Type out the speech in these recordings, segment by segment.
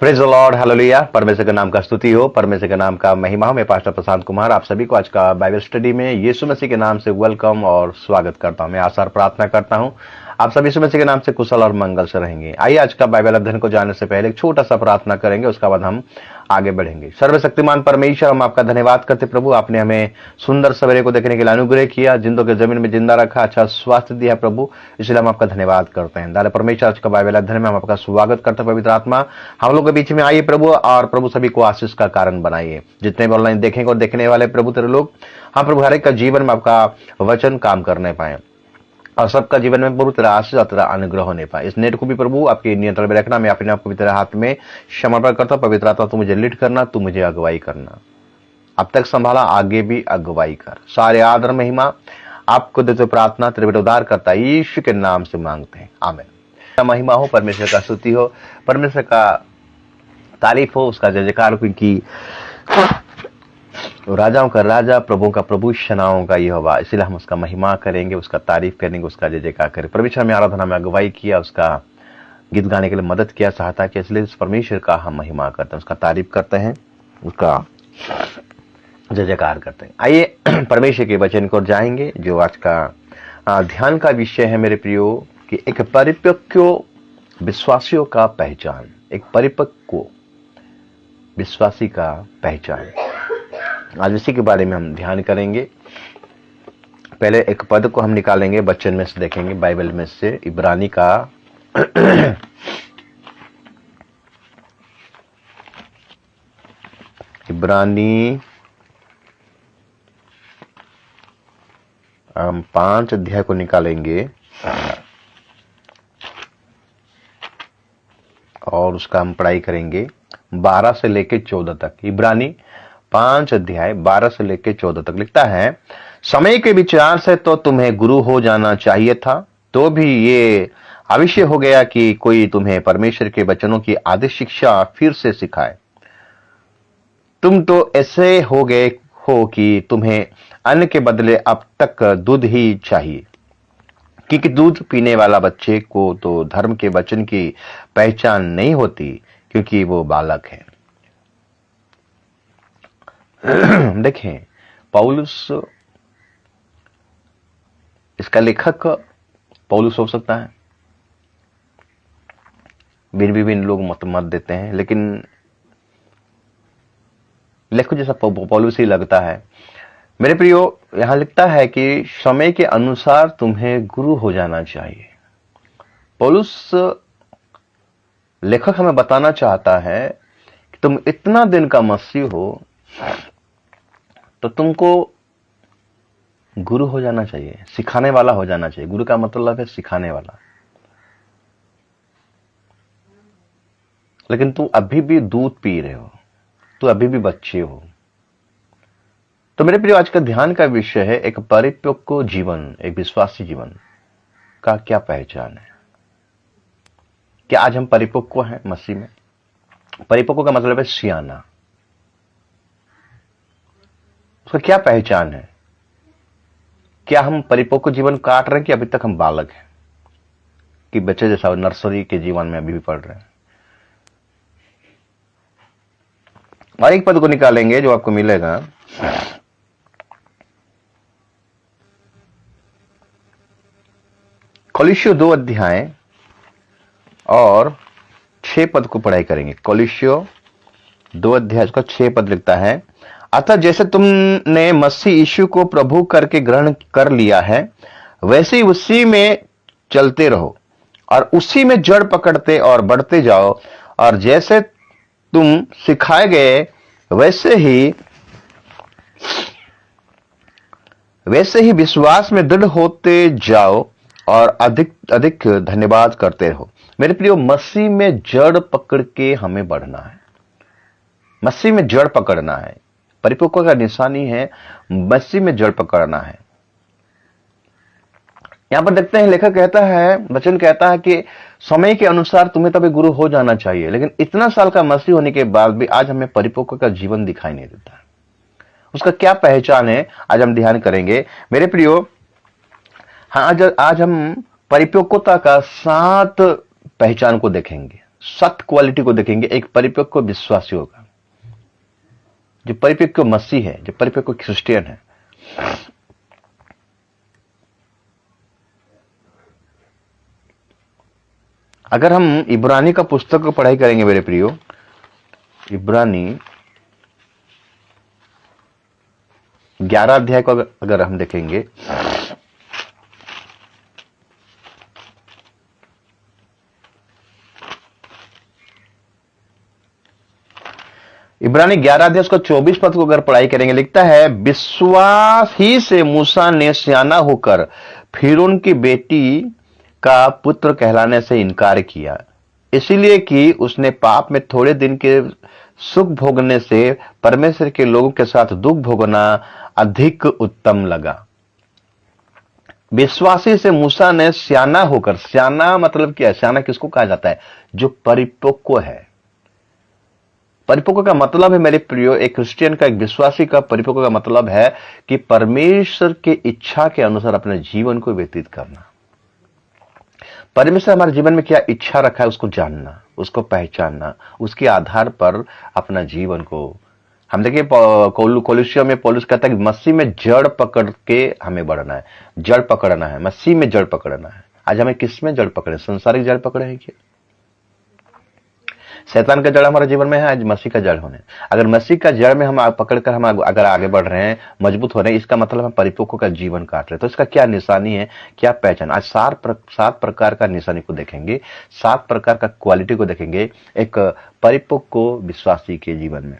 Praise the Lord, hallelujah. परमेश्वर के नाम का स्तुति हो, परमेश्वर के नाम का महिमा हो। मैं पास्टर प्रशांत कुमार आप सभी को आज का बाइबल स्टडी में यीशु मसीह के नाम से वेलकम और स्वागत करता हूं। मैं आशा और प्रार्थना करता हूं आप सभी यीशु मसीह के नाम से कुशल और मंगल से रहेंगे। आइए आज का बाइबल अध्ययन को जानने से पहले एक छोटा सा प्रार्थना करेंगे, उसके बाद हम आगे बढ़ेंगे। सर्वशक्तिमान परमेश्वर, हम आपका धन्यवाद करते प्रभु, आपने हमें सुंदर सवेरे को देखने के लिए अनुग्रह किया, जिंदों के जमीन में जिंदा रखा, अच्छा स्वास्थ्य दिया प्रभु, इसलिए हम आपका धन्यवाद करते हैं। दादा परमेश्वर, आज का बाइबल अध्ययन में हम आपका स्वागत करते हैं। पवित्र आत्मा हम लोग के बीच में आइए प्रभु, और प्रभु सभी को आशीष का कारण बनाइए। जितने भी ऑनलाइन देखेंगे और देखने वाले प्रभु तेरे लोग, हम प्रभु हर एक का जीवन में आपका वचन काम करने पाए और सबका जीवन में प्रभु तेरा आशीष और तेरा अनुग्रह होने पाए। इस नेट को भी प्रभु आपके नियंत्रण में रखना। मैं अपने आप को भी तेरे हाथ में समर्पण करता हूं। पवित्र आत्मा, तू मुझे लीड करना, तू मुझे अगुवाई करना। अब तक संभाला, आगे भी अगुवाई कर। सारे आदर महिमा आपको देते, प्रार्थना तेरे बेटे उद्धार करता यीशु के नाम से मांगते हैं, आमीन। महिमा हो, परमेश्वर का स्तुति हो, परमेश्वर का तारीफ हो, उसका जय जयकार, क्योंकि राजाओं का राजा, प्रभुओं का प्रभु, सेनाओं का यहोवा। इसलिए हम उसका महिमा करेंगे, उसका तारीफ करेंगे, उसका जय जयकार करेंगे। परमेश्वर में आराधना में अगुवाई किया, उसका गीत गाने के लिए मदद किया, सहायता किया, इसलिए उस परमेश्वर का हम महिमा करते हैं, उसका तारीफ करते हैं, उसका जय जयकार करते हैं। आइए परमेश्वर के वचन को जाएंगे, जो आज का ध्यान का विषय है मेरे प्रियो, कि एक परिपक्व विश्वासियों का पहचान। एक परिपक्व विश्वासी का पहचान, आज इसी के बारे में हम ध्यान करेंगे। पहले एक पद को हम निकालेंगे, वचन में से देखेंगे, बाइबल में से इब्रानी का इब्रानी 5 अध्याय को निकालेंगे और उसका हम पढ़ाई करेंगे 12 से लेकर 14 तक। इब्रानी 5 अध्याय 12 से लेकर 14 तक लिखता है, समय के विचार से तो तुम्हें गुरु हो जाना चाहिए था, तो भी ये आवश्यक हो गया कि कोई तुम्हें परमेश्वर के वचनों की आदि शिक्षा फिर से सिखाए। तुम तो ऐसे हो गए हो कि तुम्हें अन्न के बदले अब तक दूध ही चाहिए, क्योंकि दूध पीने वाला बच्चे को तो धर्म के वचन की पहचान नहीं होती, क्योंकि वो बालक है। देखें, पौलुस, इसका लेखक पौलुस हो सकता है, भिन्न विभिन्न लोग मत देते हैं, लेकिन लेखक जैसा पौलुस ही लगता है। मेरे प्रियो, यहां लिखता है कि समय के अनुसार तुम्हें गुरु हो जाना चाहिए। पौलुस लेखक हमें बताना चाहता है कि तुम इतना दिन का मसीह हो तो तुमको गुरु हो जाना चाहिए, सिखाने वाला हो जाना चाहिए। गुरु का मतलब है सिखाने वाला। लेकिन तू अभी भी दूध पी रहे हो, तू अभी भी बच्चे हो। तो मेरे प्रिय, आज का ध्यान का विषय है एक परिपक्व जीवन, एक विश्वासी जीवन का क्या पहचान है। क्या आज हम परिपक्व हैं मसीह में? परिपक्व का मतलब है सियाना। उसका क्या पहचान है? क्या हम परिपक्व जीवन काट रहे हैं कि अभी तक हम बालक हैं, कि बच्चे जैसा नर्सरी के जीवन में अभी भी पढ़ रहे हैं? और एक पद को निकालेंगे जो आपको मिलेगा, कोलोसियों 2 अध्याय और 6 पद को पढ़ाई करेंगे। कोलोसियों 2 अध्याय का 6 पद लिखता है, अतः जैसे तुमने मसीह यीशु को प्रभु करके ग्रहण कर लिया है, वैसे ही उसी में चलते रहो और उसी में जड़ पकड़ते और बढ़ते जाओ, और जैसे तुम सिखाए गए वैसे ही विश्वास में दृढ़ होते जाओ और अधिक अधिक धन्यवाद करते रहो। मेरे प्रियो, मसीह में जड़ पकड़ के हमें बढ़ना है, मसीह में जड़ पकड़ना है। परिपक्व का निशानी है मसीह में जड़ पकड़ना है। यहां पर देखते हैं, लेखक कहता है, वचन कहता है कि समय के अनुसार तुम्हें तभी गुरु हो जाना चाहिए। लेकिन इतना साल का मसीह होने के बाद भी आज हमें परिपक्व का जीवन दिखाई नहीं देता। उसका क्या पहचान है, आज हम ध्यान करेंगे मेरे प्रियो। हाँ, आज हम परिपक्वता का 7 पहचान को देखेंगे। 7 क्वालिटी को देखेंगे एक परिपक्व विश्वासी होगा, जो परिपक्व मसीह है, जो परिपक्व क्रिश्चियन है। अगर हम इब्रानी का पुस्तक को पढ़ाई करेंगे मेरे प्रियो, इब्रानी 11 अध्याय को अगर हम देखेंगे, इब्रानी 11 अध्याय उसका 24 पद को अगर पढ़ाई करेंगे, लिखता है विश्वास ही से मूसा ने सियाना होकर फिरौन की बेटी का पुत्र कहलाने से इनकार किया, इसलिए कि उसने पाप में थोड़े दिन के सुख भोगने से परमेश्वर के लोगों के साथ दुख भोगना अधिक उत्तम लगा। विश्वासी से मूसा ने सियाना होकर, सियाना मतलब क्या है? सियाना किसको कहा जाता है? जो परिपक्व है। परिपक्व का मतलब है मेरे प्रियो, एक क्रिश्चियन का, एक विश्वासी का परिपक्व का मतलब है कि परमेश्वर के इच्छा के अनुसार अपने जीवन को व्यतीत करना। परमेश्वर हमारे जीवन में क्या इच्छा रखा है उसको जानना, उसको पहचानना, उसके आधार पर अपना जीवन को, हम देखिए कोलोसियों में पौलुस कहता है कि मसीह में जड़ पकड़ के हमें बढ़ना है, जड़ पकड़ना है, मसीह में जड़ पकड़ना है। आज हमें किस में जड़ पकड़े? संसारिक जड़ पकड़े हैं क्या? शैतान का जड़ हमारे जीवन में है, आज मसीह का जड़ होने। अगर मसीह का जड़ में हम पकड़कर हम अगर आगे बढ़ रहे हैं, मजबूत हो रहे हैं, इसका मतलब हम परिपक्व का जीवन काट रहे हैं। तो इसका क्या निशानी है, क्या पहचान? आज 7 प्रकार का निशानी को देखेंगे, 7 प्रकार का क्वालिटी को देखेंगे एक परिपक्व विश्वासी के जीवन में।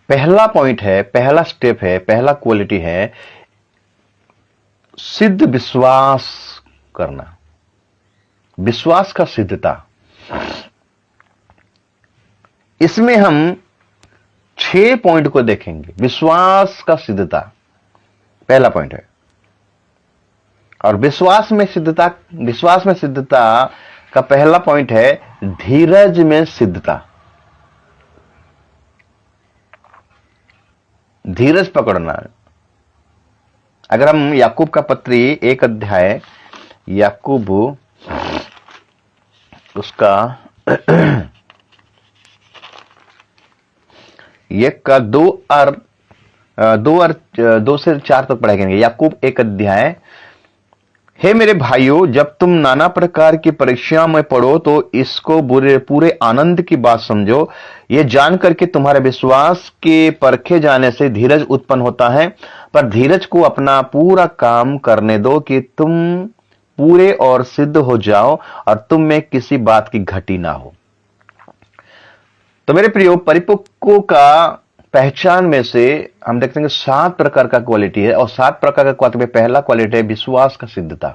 पहला पॉइंट है, पहला स्टेप है, पहला क्वालिटी है सिद्ध विश्वास करना, विश्वास का सिद्धता। इसमें हम 6 पॉइंट को देखेंगे। विश्वास का सिद्धता पहला पॉइंट है, और विश्वास में सिद्धता का पहला पॉइंट है धीरज में सिद्धता। धीरज पकड़ना। अगर हम याकूब का पत्री 1 अध्याय, याकूब उसका 1 का 2 से 4 तक पढ़ेंगे। याकूब 1 अध्याय। हे मेरे भाइयों, जब तुम नाना प्रकार की परीक्षा में पड़ो तो इसको पूरे आनंद की बात समझो, ये जानकर कि तुम्हारे विश्वास के परखे जाने से धीरज उत्पन्न होता है। पर धीरज को अपना पूरा काम करने दो कि तुम पूरे और सिद्ध हो जाओ और तुम में किसी बात की घटी ना हो। तो मेरे प्रियो, परिपक्व का पहचान में से हम देखते हैं कि 7 प्रकार का क्वालिटी है, और 7 प्रकार का क्वालिटी में पहला क्वालिटी है विश्वास का सिद्धता।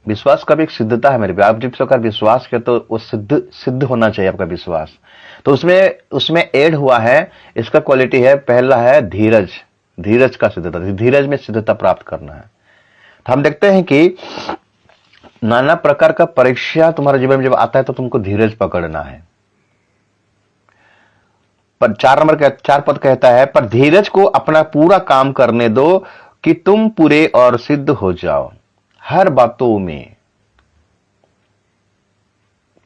विश्वास का भी एक सिद्धता है मेरे प्रियो। आप जिस प्रकार विश्वास किया तो वो सिद्ध होना चाहिए आपका विश्वास। तो उसमें ऐड हुआ है, इसका क्वालिटी है, पहला है धीरज, धीरज का सिद्धता, धीरज में सिद्धता प्राप्त करना है। तो हम देखते हैं कि नाना प्रकार का परीक्षा तुम्हारे जीवन में जब आता है तो तुमको धीरज पकड़ना है। पर 4 पद कहता है, पर धीरज को अपना पूरा काम करने दो कि तुम पूरे और सिद्ध हो जाओ। हर बातों में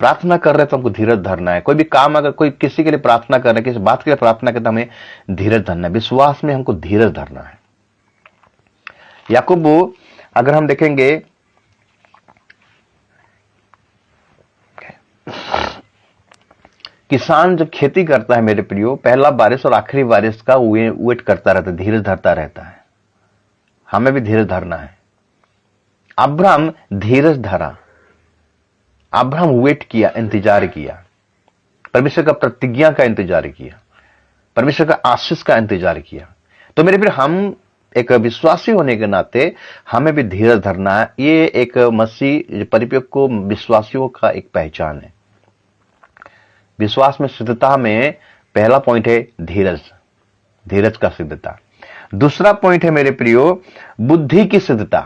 प्रार्थना कर रहे तो हमको धीरज धरना है। कोई भी काम, अगर कोई किसी के लिए प्रार्थना कर रहे, किसी बात के लिए प्रार्थना करते, हमें धीरज धरना है। विश्वास में हमको धीरज धरना है। याकूब अगर हम देखेंगे, किसान जब खेती करता है मेरे प्रियो, पहला बारिश और आखिरी बारिश का वेट करता रहता है, धीरज धरता रहता है। हमें भी धीरज धरना है। अब्राहम धीरज धरा, अब्राहम वेट किया, इंतजार किया, परमेश्वर का प्रतिज्ञा का इंतजार किया, परमेश्वर का आशीष का इंतजार किया। तो मेरे फिर हम एक विश्वासी होने के नाते हमें भी धीरज धरना है। ये एक मसीह परिपक्व विश्वासियों का एक पहचान है। विश्वास में सिद्धता में पहला पॉइंट है धीरज, धीरज का सिद्धता। दूसरा पॉइंट है मेरे प्रियो बुद्धि की सिद्धता।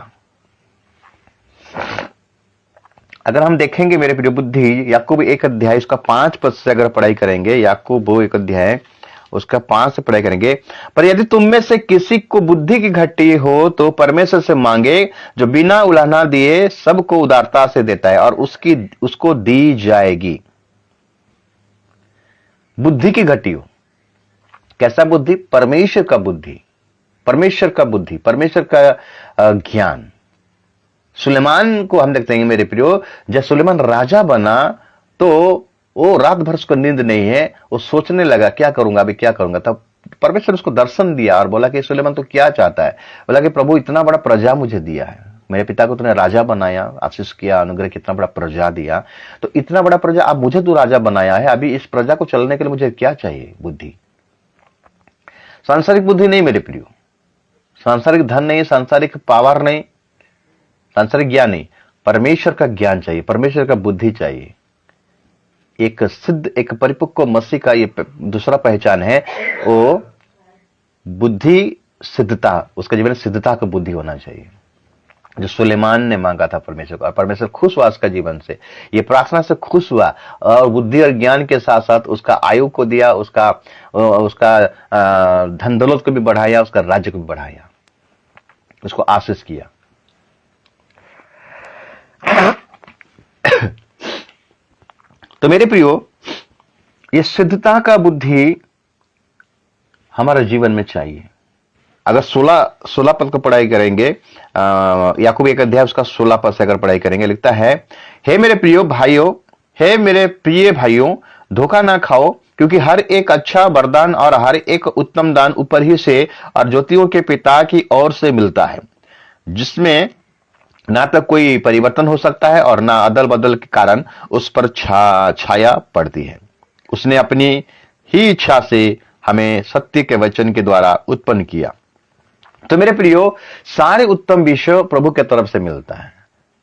अगर हम देखेंगे मेरे प्रिय बुद्धि, याकूब 1 अध्याय उसका 5 पद से अगर पढ़ाई करेंगे, याकूब 1 अध्याय उसका 5 से पढ़ाई करेंगे, पर यदि तुम में से किसी को बुद्धि की घटी हो तो परमेश्वर से मांगे, जो बिना उलाहना दिए सबको उदारता से देता है और उसको दी जाएगी। बुद्धि की घटी हो, कैसा बुद्धि? परमेश्वर का बुद्धि, परमेश्वर का बुद्धि, परमेश्वर का ज्ञान। सुलेमान को हम देखते हैं मेरे प्रियो, जब सुलेमान राजा बना तो वो रात भर उसको नींद नहीं है, वो सोचने लगा क्या करूंगा, अभी क्या करूंगा। तब परमेश्वर उसको दर्शन दिया और बोला कि सुलेमान तो क्या चाहता है? बोला कि प्रभु इतना बड़ा प्रजा मुझे दिया है, मेरे पिता को तूने राजा बनाया, आशीष किया, अनुग्रह, कितना बड़ा प्रजा दिया, तो इतना बड़ा प्रजा अब मुझे तू राजा बनाया है, अभी इस प्रजा को चलने के लिए मुझे क्या चाहिए? बुद्धि। सांसारिक बुद्धि नहीं मेरे प्रियो, सांसारिक धन नहीं, सांसारिक पावर नहीं, सांसारिक ज्ञान नहीं, परमेश्वर का ज्ञान चाहिए, परमेश्वर का बुद्धि चाहिए। एक सिद्ध, एक परिपक्व मसीह का ये दूसरा पहचान है, वो बुद्धि सिद्धता, उसका जीवन सिद्धता का बुद्धि होना चाहिए, जो सुलेमान ने मांगा था परमेश्वर को, और परमेश्वर खुश हुआ उसका जीवन से, ये प्रार्थना से खुश हुआ, और बुद्धि और ज्ञान के साथ साथ उसका आयु को दिया, उसका धन दौलत को भी बढ़ाया, उसका राज्य को भी बढ़ाया, उसको आशीष किया। तो मेरे प्रियो, ये सिद्धता का बुद्धि हमारे जीवन में चाहिए। अगर 16 पद को पढ़ाई करेंगे, याकूब 1 अध्याय उसका 16 पद से अगर पढ़ाई करेंगे, लिखता है, हे मेरे प्रियो भाइयों, हे मेरे प्रिय भाइयों, धोखा ना खाओ, क्योंकि हर एक अच्छा वरदान और हर एक उत्तम दान ऊपर ही से और ज्योतियों के पिता की ओर से मिलता है, जिसमें ना तो कोई परिवर्तन हो सकता है और ना अदल बदल के कारण उस पर छाया पड़ती है। उसने अपनी ही इच्छा से हमें सत्य के वचन के द्वारा उत्पन्न किया। तो मेरे प्रियो, सारे उत्तम विषय प्रभु के तरफ से मिलता है,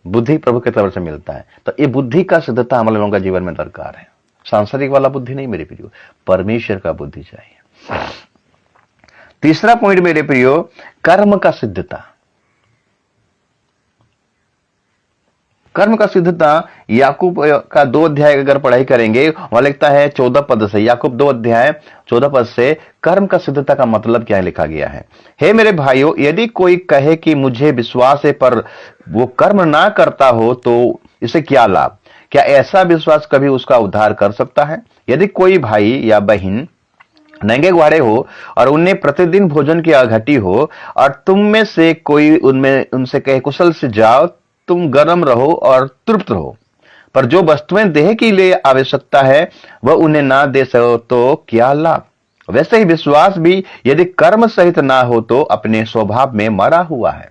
बुद्धि प्रभु के तरफ से मिलता है। तो ये बुद्धि का सिद्धता हम लोगों का जीवन में दरकार है। सांसारिक वाला बुद्धि नहीं मेरे प्रियो, परमेश्वर का बुद्धि चाहिए। तीसरा पॉइंट मेरे प्रियो, कर्म का सिद्धता। कर्म का सिद्धता याकूब का 2 अध्याय अगर पढ़ाई करेंगे, वहां लिखता है 14 पद से, याकूब 2 अध्याय 14 पद से कर्म का सिद्धता का मतलब क्या है लिखा गया है। हे मेरे भाइयों, यदि कोई कहे कि मुझे विश्वास है पर वो कर्म ना करता हो तो इसे क्या लाभ? क्या ऐसा विश्वास कभी उसका उद्धार कर सकता है? यदि कोई भाई या बहन नंगे घोड़े हो और उन्हें प्रतिदिन भोजन की घटी हो और तुम में से कोई उनसे कहे कुशल से जाओ, तुम गर्म रहो और तृप्त रहो, पर जो वस्तुएं देह के लिए आवश्यकता है वह उन्हें ना दे सको तो क्या लाभ? वैसे ही विश्वास भी यदि कर्म सहित ना हो तो अपने स्वभाव में मरा हुआ है।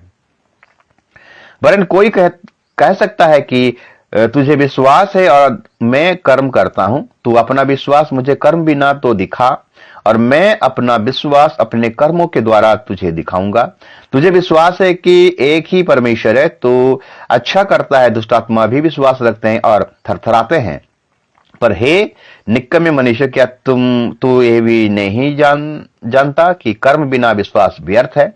वरन कोई कह सकता है कि तुझे विश्वास है और मैं कर्म करता हूं, तू अपना विश्वास मुझे कर्म भी ना तो दिखा और मैं अपना विश्वास अपने कर्मों के द्वारा तुझे दिखाऊंगा। तुझे विश्वास है कि एक ही परमेश्वर है, तो अच्छा करता है, दुष्ट आत्मा भी विश्वास रखते हैं और थरथराते हैं। पर हे निक्कमे मनुष्य, क्या तू ये भी नहीं जानता कि कर्म बिना विश्वास व्यर्थ है?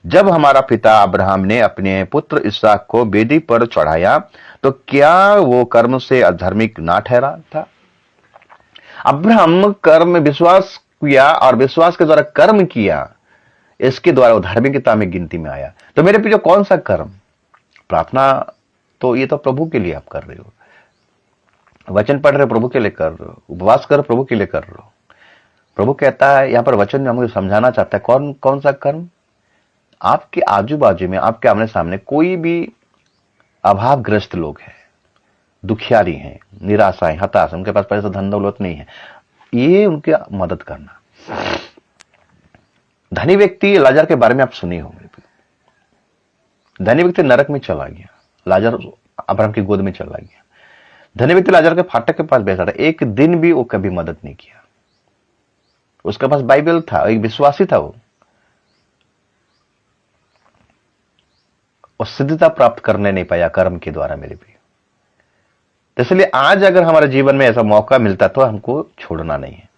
जब हमारा पिता अब्राहम ने अपने पुत्र इसहाक को वेदी पर चढ़ाया तो क्या वो कर्म से अधर्मिक ना ठहरा था? अब्राहम कर्म विश्वास किया और विश्वास के द्वारा कर्म किया, इसके द्वारा वो धार्मिकता में गिनती में आया। तो मेरे प्रिय, कौन सा कर्म? प्रार्थना तो ये तो प्रभु के लिए आप कर रहे हो, वचन पढ़ रहे हो प्रभु के लिए कर रहे हो, उपवास कर प्रभु के लिए कर रहे हो। प्रभु कहता है यहाँ पर वचन में हमको समझाना चाहता है कौन कौन सा कर्म। आपके आजू बाजू में, आपके आमने सामने कोई भी अभावग्रस्त लोग हैं, दुखियारी हैं, निराशा है, हताश, उनके पास पैसा धन दौलत नहीं है, ये उनकी मदद करना। धनी व्यक्ति लाजर के बारे में आप सुने होंगे। धनी व्यक्ति नरक में चला गया, लाजर अब्राहम की गोद में चला गया। धनी व्यक्ति लाजर के फाटक के पास बैठा था, एक दिन भी वो कभी मदद नहीं किया। उसके पास बाइबल था, एक विश्वासी था वो, और सिद्धता प्राप्त करने नहीं पाया कर्म के द्वारा मेरे प्रिय। तो इसलिए आज अगर हमारे जीवन में ऐसा मौका मिलता तो हमको छोड़ना नहीं है।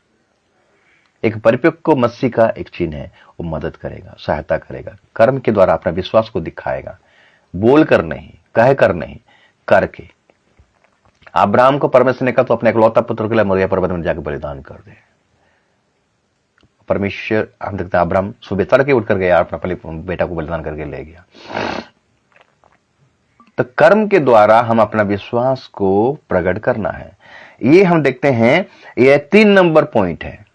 एक परिपक्व मसीह का एक चिन्ह है, वो मदद करेगा, सहायता करेगा, कर्म के द्वारा अपना विश्वास को दिखाएगा, बोल कर नहीं, कह कर नहीं, करके। अब्राहम को परमेश्वर ने कहा तो अपने इकलौता पुत्र के लिए मोरिया पर्वत में जाकर बलिदान कर दे। परमेश्वर, हम देखते हैं अब्राहम सुबह तड़के उठ कर गया, अपना बेटा को बलिदान करके ले गया। तो कर्म के द्वारा हम अपना विश्वास को प्रकट करना है। ये हम देखते हैं, ये 3 नंबर पॉइंट है।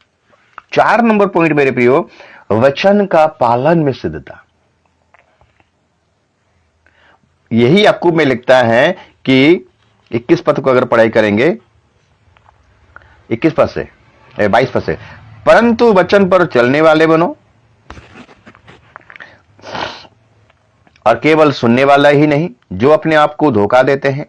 4 नंबर पॉइंट मेरे प्रियो, वचन का पालन में सिद्धता। यही याकूब में लिखता है कि 21 पद को अगर पढ़ाई करेंगे, 21 पद से 22 पद से, परंतु वचन पर चलने वाले बनो और केवल सुनने वाला ही नहीं जो अपने आप को धोखा देते हैं,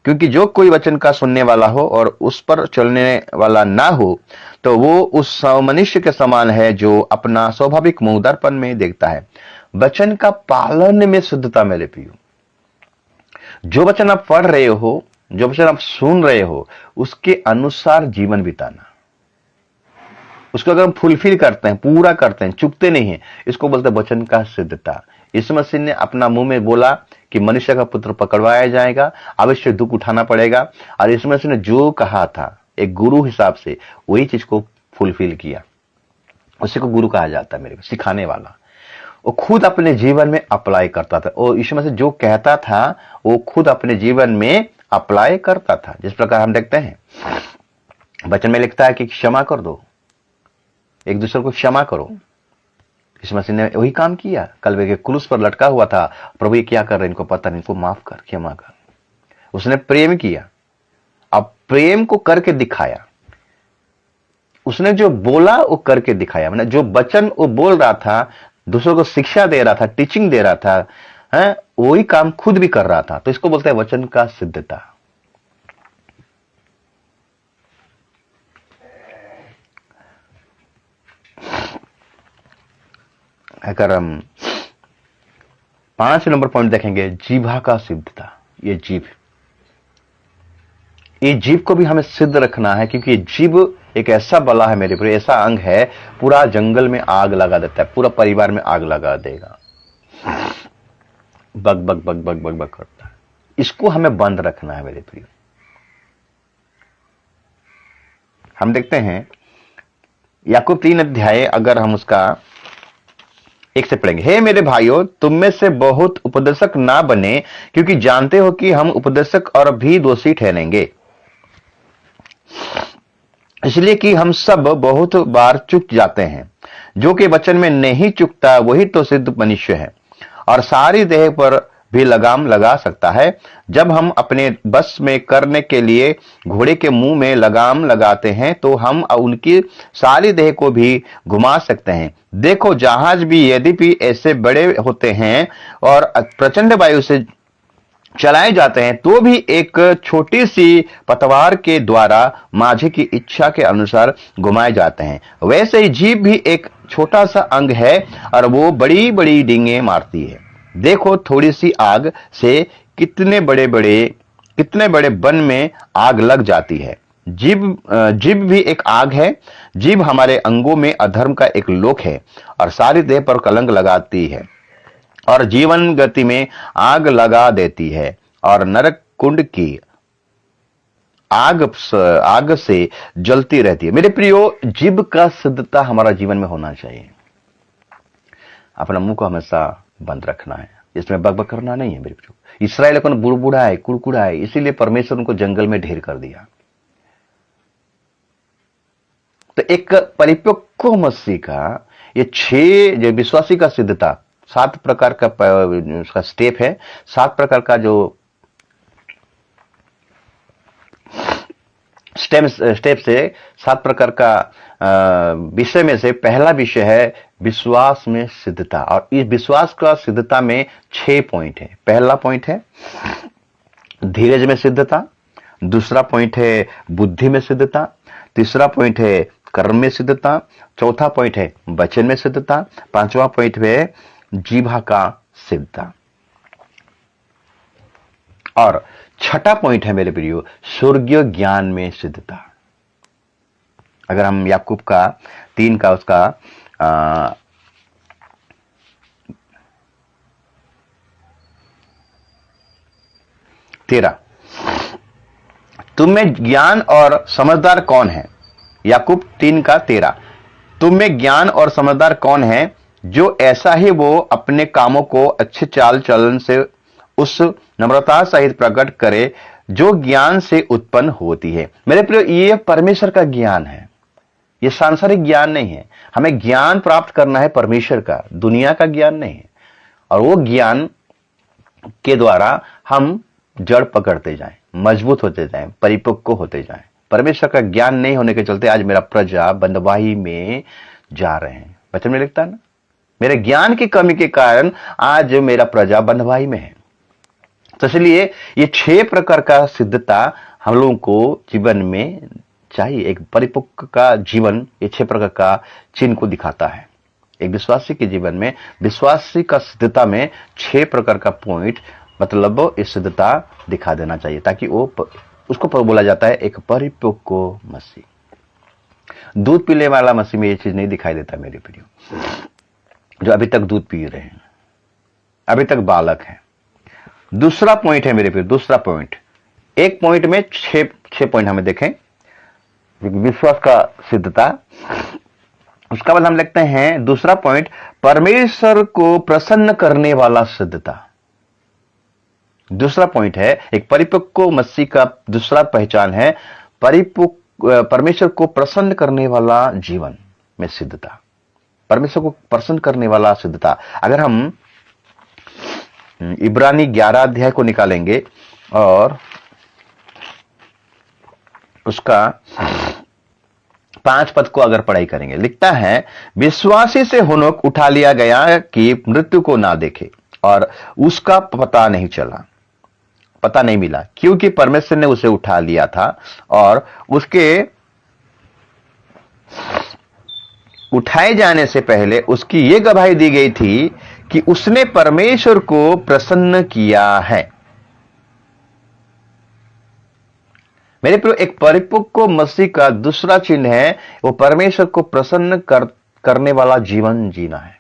क्योंकि जो कोई वचन का सुनने वाला हो और उस पर चलने वाला ना हो तो वो उस मनुष्य के समान है जो अपना स्वाभाविक मुंह दर्पण में देखता है। वचन का पालन में शुद्धता मेरे प्रियो। जो वचन आप पढ़ रहे हो, जो वचन आप सुन रहे हो, उसके अनुसार जीवन बिताना, उसको अगर हम फुलफिल करते हैं, पूरा करते हैं, चुकते नहीं है, इसको बोलते हैं वचन का सिद्धता। यीशु मसीह ने अपना मुंह में बोला कि मनुष्य का पुत्र पकड़वाया जाएगा, अवश्य दुख उठाना पड़ेगा, और यीशु मसीह ने जो कहा था एक गुरु हिसाब से वही चीज को फुलफिल किया। उसी को गुरु कहा जाता है मेरे को, सिखाने वाला। वो खुद अपने जीवन में अप्लाई करता था, और यीशु मसीह जो कहता था वो खुद अपने जीवन में अप्लाई करता था। जिस प्रकार हम देखते हैं वचन में लिखता है कि क्षमा कर दो, एक दूसरे को क्षमा करो। यीशु मसीह ने वही काम किया। कल्वे के क्रूस पर लटका हुआ था, प्रभु ये क्या कर रहे हैं, इनको पता नहीं, इनको माफ कर, क्षमा कर। उसने प्रेम किया, अब प्रेम को करके दिखाया। उसने जो बोला वो करके दिखाया, मतलब जो वचन वो बोल रहा था, दूसरों को शिक्षा दे रहा था, टीचिंग दे रहा था, है वही काम खुद भी कर रहा था। तो इसको बोलते हैं वचन का सिद्धता। अगर हम 5 नंबर पॉइंट देखेंगे, जीभा का सिद्धता। ये जीभ को भी हमें सिद्ध रखना है, क्योंकि ये जीभ एक ऐसा बला है मेरे प्रिय, ऐसा अंग है, पूरा जंगल में आग लगा देता है, पूरा परिवार में आग लगा देगा। Bug bug bug bug bug bug करता है। इसको हमें बंद रखना है मेरे प्रिय। हम देखते हैं याकूब 3 अध्याय, अगर हम उसका 1 से पढ़ेंगे। हे मेरे भाइयों, तुम में से बहुत उपदेशक ना बने, क्योंकि जानते हो कि हम उपदेशक और भी दोषी ठहरेंगे, इसलिए कि हम सब बहुत बार चूक जाते हैं। जो कि वचन में नहीं चूकता वही तो सिद्ध मनुष्य है और सारी देह पर भी लगाम लगा सकता है। जब हम अपने बस में करने के लिए घोड़े के मुंह में लगाम लगाते हैं तो हम उनकी सारी देह को भी घुमा सकते हैं। देखो, जहाज भी यद्यपि ऐसे बड़े होते हैं और प्रचंड वायु से चलाए जाते हैं तो भी एक छोटी सी पतवार के द्वारा माझे की इच्छा के अनुसार घुमाए जाते हैं। वैसे ही जीभ भी एक छोटा सा अंग है और वो बड़ी बड़ी डींगे मारती है। देखो, थोड़ी सी आग से कितने बड़े वन में आग लग जाती है। जीभ भी एक आग है। जीभ हमारे अंगों में अधर्म का एक लोक है और सारी देह पर कलंक लगाती है और जीवन गति में आग लगा देती है और नरक कुंड की आग से जलती रहती है। मेरे प्रियो, जीभ का सिद्धता हमारा जीवन में होना चाहिए। अपना मुंह को हमेशा बंद रखना है, इसमें बकबक करना नहीं है मेरे प्रियो। इस्राएल को बुड़बुड़ा है, कुड़कुड़ा है, इसीलिए परमेश्वर उनको जंगल में ढेर कर दिया। तो एक परिपक्व मसीह का ये 6 जो विश्वासी का सिद्धता 7 प्रकार का उसका स्टेप है। 7 प्रकार का जो स्टेप से 7 प्रकार का विषय में से पहला विषय है विश्वास में सिद्धता। और इस विश्वास का सिद्धता में 6 पॉइंट है। पहला पॉइंट है धीरज में सिद्धता, दूसरा पॉइंट है बुद्धि में सिद्धता, तीसरा पॉइंट है कर्म में सिद्धता, चौथा पॉइंट है वचन में सिद्धता, पांचवा पॉइंट है जीभा का सिद्धता, और छठा पॉइंट है मेरे प्रियो स्वर्गीय ज्ञान में सिद्धता। अगर हम याकूब का 3 का उसका 13 तुम में ज्ञान और समझदार कौन है? याकूब 3:13। तुम में ज्ञान और समझदार कौन है जो ऐसा ही वो अपने कामों को अच्छे चाल चलन से उस नम्रता सहित प्रकट करे जो ज्ञान से उत्पन्न होती है। मेरे प्रिय, ये परमेश्वर का ज्ञान है, ये सांसारिक ज्ञान नहीं है। हमें ज्ञान प्राप्त करना है परमेश्वर का, दुनिया का ज्ञान नहीं है। और वो ज्ञान के द्वारा हम जड़ पकड़ते जाएं, मजबूत होते जाएं, परिपक्व होते जाएं। परमेश्वर का ज्ञान नहीं होने के चलते आज मेरा प्रजा बंदवाही में जा रहे हैं। वचन में लिखता है ना, मेरे ज्ञान की कमी के कारण आज मेरा प्रजा बंदवाही में है। तो इसलिए ये 6 प्रकार का सिद्धता हम लोगों को जीवन में चाहिए। एक परिपक्व का जीवन ये 6 प्रकार का चिन्ह को दिखाता है। एक विश्वासी के जीवन में, विश्वासी का सिद्धता में 6 प्रकार का पॉइंट, मतलब इस सिद्धता दिखा देना चाहिए, ताकि वो उसको बोला जाता है एक परिपक्व मसीह। दूध पीने वाला मसीह में ये चीज नहीं दिखाई देता मेरे प्रियो, जो अभी तक दूध पी रहे हैं, अभी तक बालक है। दूसरा पॉइंट है मेरे प्रियो, दूसरा पॉइंट, एक पॉइंट में 6 पॉइंट हमें देखें। विश्वास का सिद्धता, उसका बाद हम लिखते हैं दूसरा पॉइंट, परमेश्वर को प्रसन्न करने वाला सिद्धता। दूसरा पॉइंट है एक परिपक्व मसीह का दूसरा पहचान है परमेश्वर को प्रसन्न करने वाला जीवन में सिद्धता, परमेश्वर को प्रसन्न करने वाला सिद्धता। अगर हम इब्रानी 11 अध्याय को निकालेंगे और उसका 5 पद को अगर पढ़ाई करेंगे, लिखता है, विश्वासी से हुनोक उठा लिया गया कि मृत्यु को ना देखे, और उसका पता नहीं मिला, क्योंकि परमेश्वर ने उसे उठा लिया था। और उसके उठाए जाने से पहले उसकी यह गवाही दी गई थी कि उसने परमेश्वर को प्रसन्न किया है। मेरे प्रिय, एक परिपक्व मसीह का दूसरा चिन्ह है वो परमेश्वर को प्रसन्न करने वाला जीवन जीना है।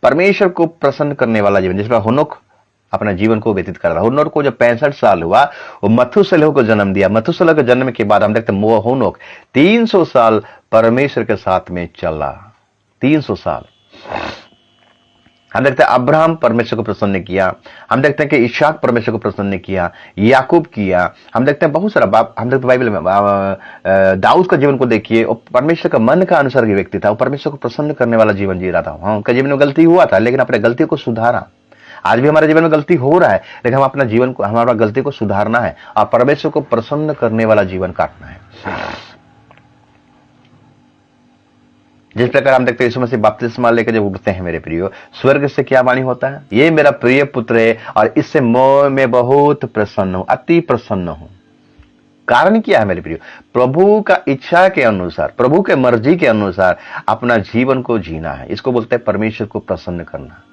परमेश्वर को प्रसन्न करने वाला जीवन, जिसमें हुनोक अपना जीवन को व्यतीत कर रहा। हुनोक को जब 65 साल हुआ, वो मथुसेलह को जन्म दिया। मथुसेलह के जन्म के बाद हम देखते हैं हुनोक 300 साल परमेश्वर के साथ में चला। 300 साल हम देखते हैं अब्राहम परमेश्वर को प्रसन्न किया, हम देखते हैं कि इशाक परमेश्वर को प्रसन्न किया, याकूब किया। हम देखते हैं बहुत सारा हम देखते हैं बाइबल में दाऊद का जीवन को देखिए, और परमेश्वर का मन का अनुसार व्यक्ति था, वो परमेश्वर को प्रसन्न करने वाला जीवन जी रहा था। हाँ, उनका जीवन में गलती हुआ था, लेकिन अपने गलती को सुधारा। आज भी हमारे जीवन में गलती हो रहा है, लेकिन हम अपना जीवन को, हमारा गलती को सुधारना है और परमेश्वर को प्रसन्न करने वाला जीवन काटना है। जिस प्रकार हम देखते हैं यीशु मसीह बपतिस्मा लेकर जब उठते हैं मेरे प्रियो, स्वर्ग से क्या वाणी होता है, ये मेरा प्रिय पुत्र है और इससे मैं बहुत प्रसन्न हूं, अति प्रसन्न हूं। कारण क्या है मेरे प्रियो? प्रभु का इच्छा के अनुसार, प्रभु के मर्जी के अनुसार अपना जीवन को जीना है। इसको बोलते हैं परमेश्वर को प्रसन्न करना।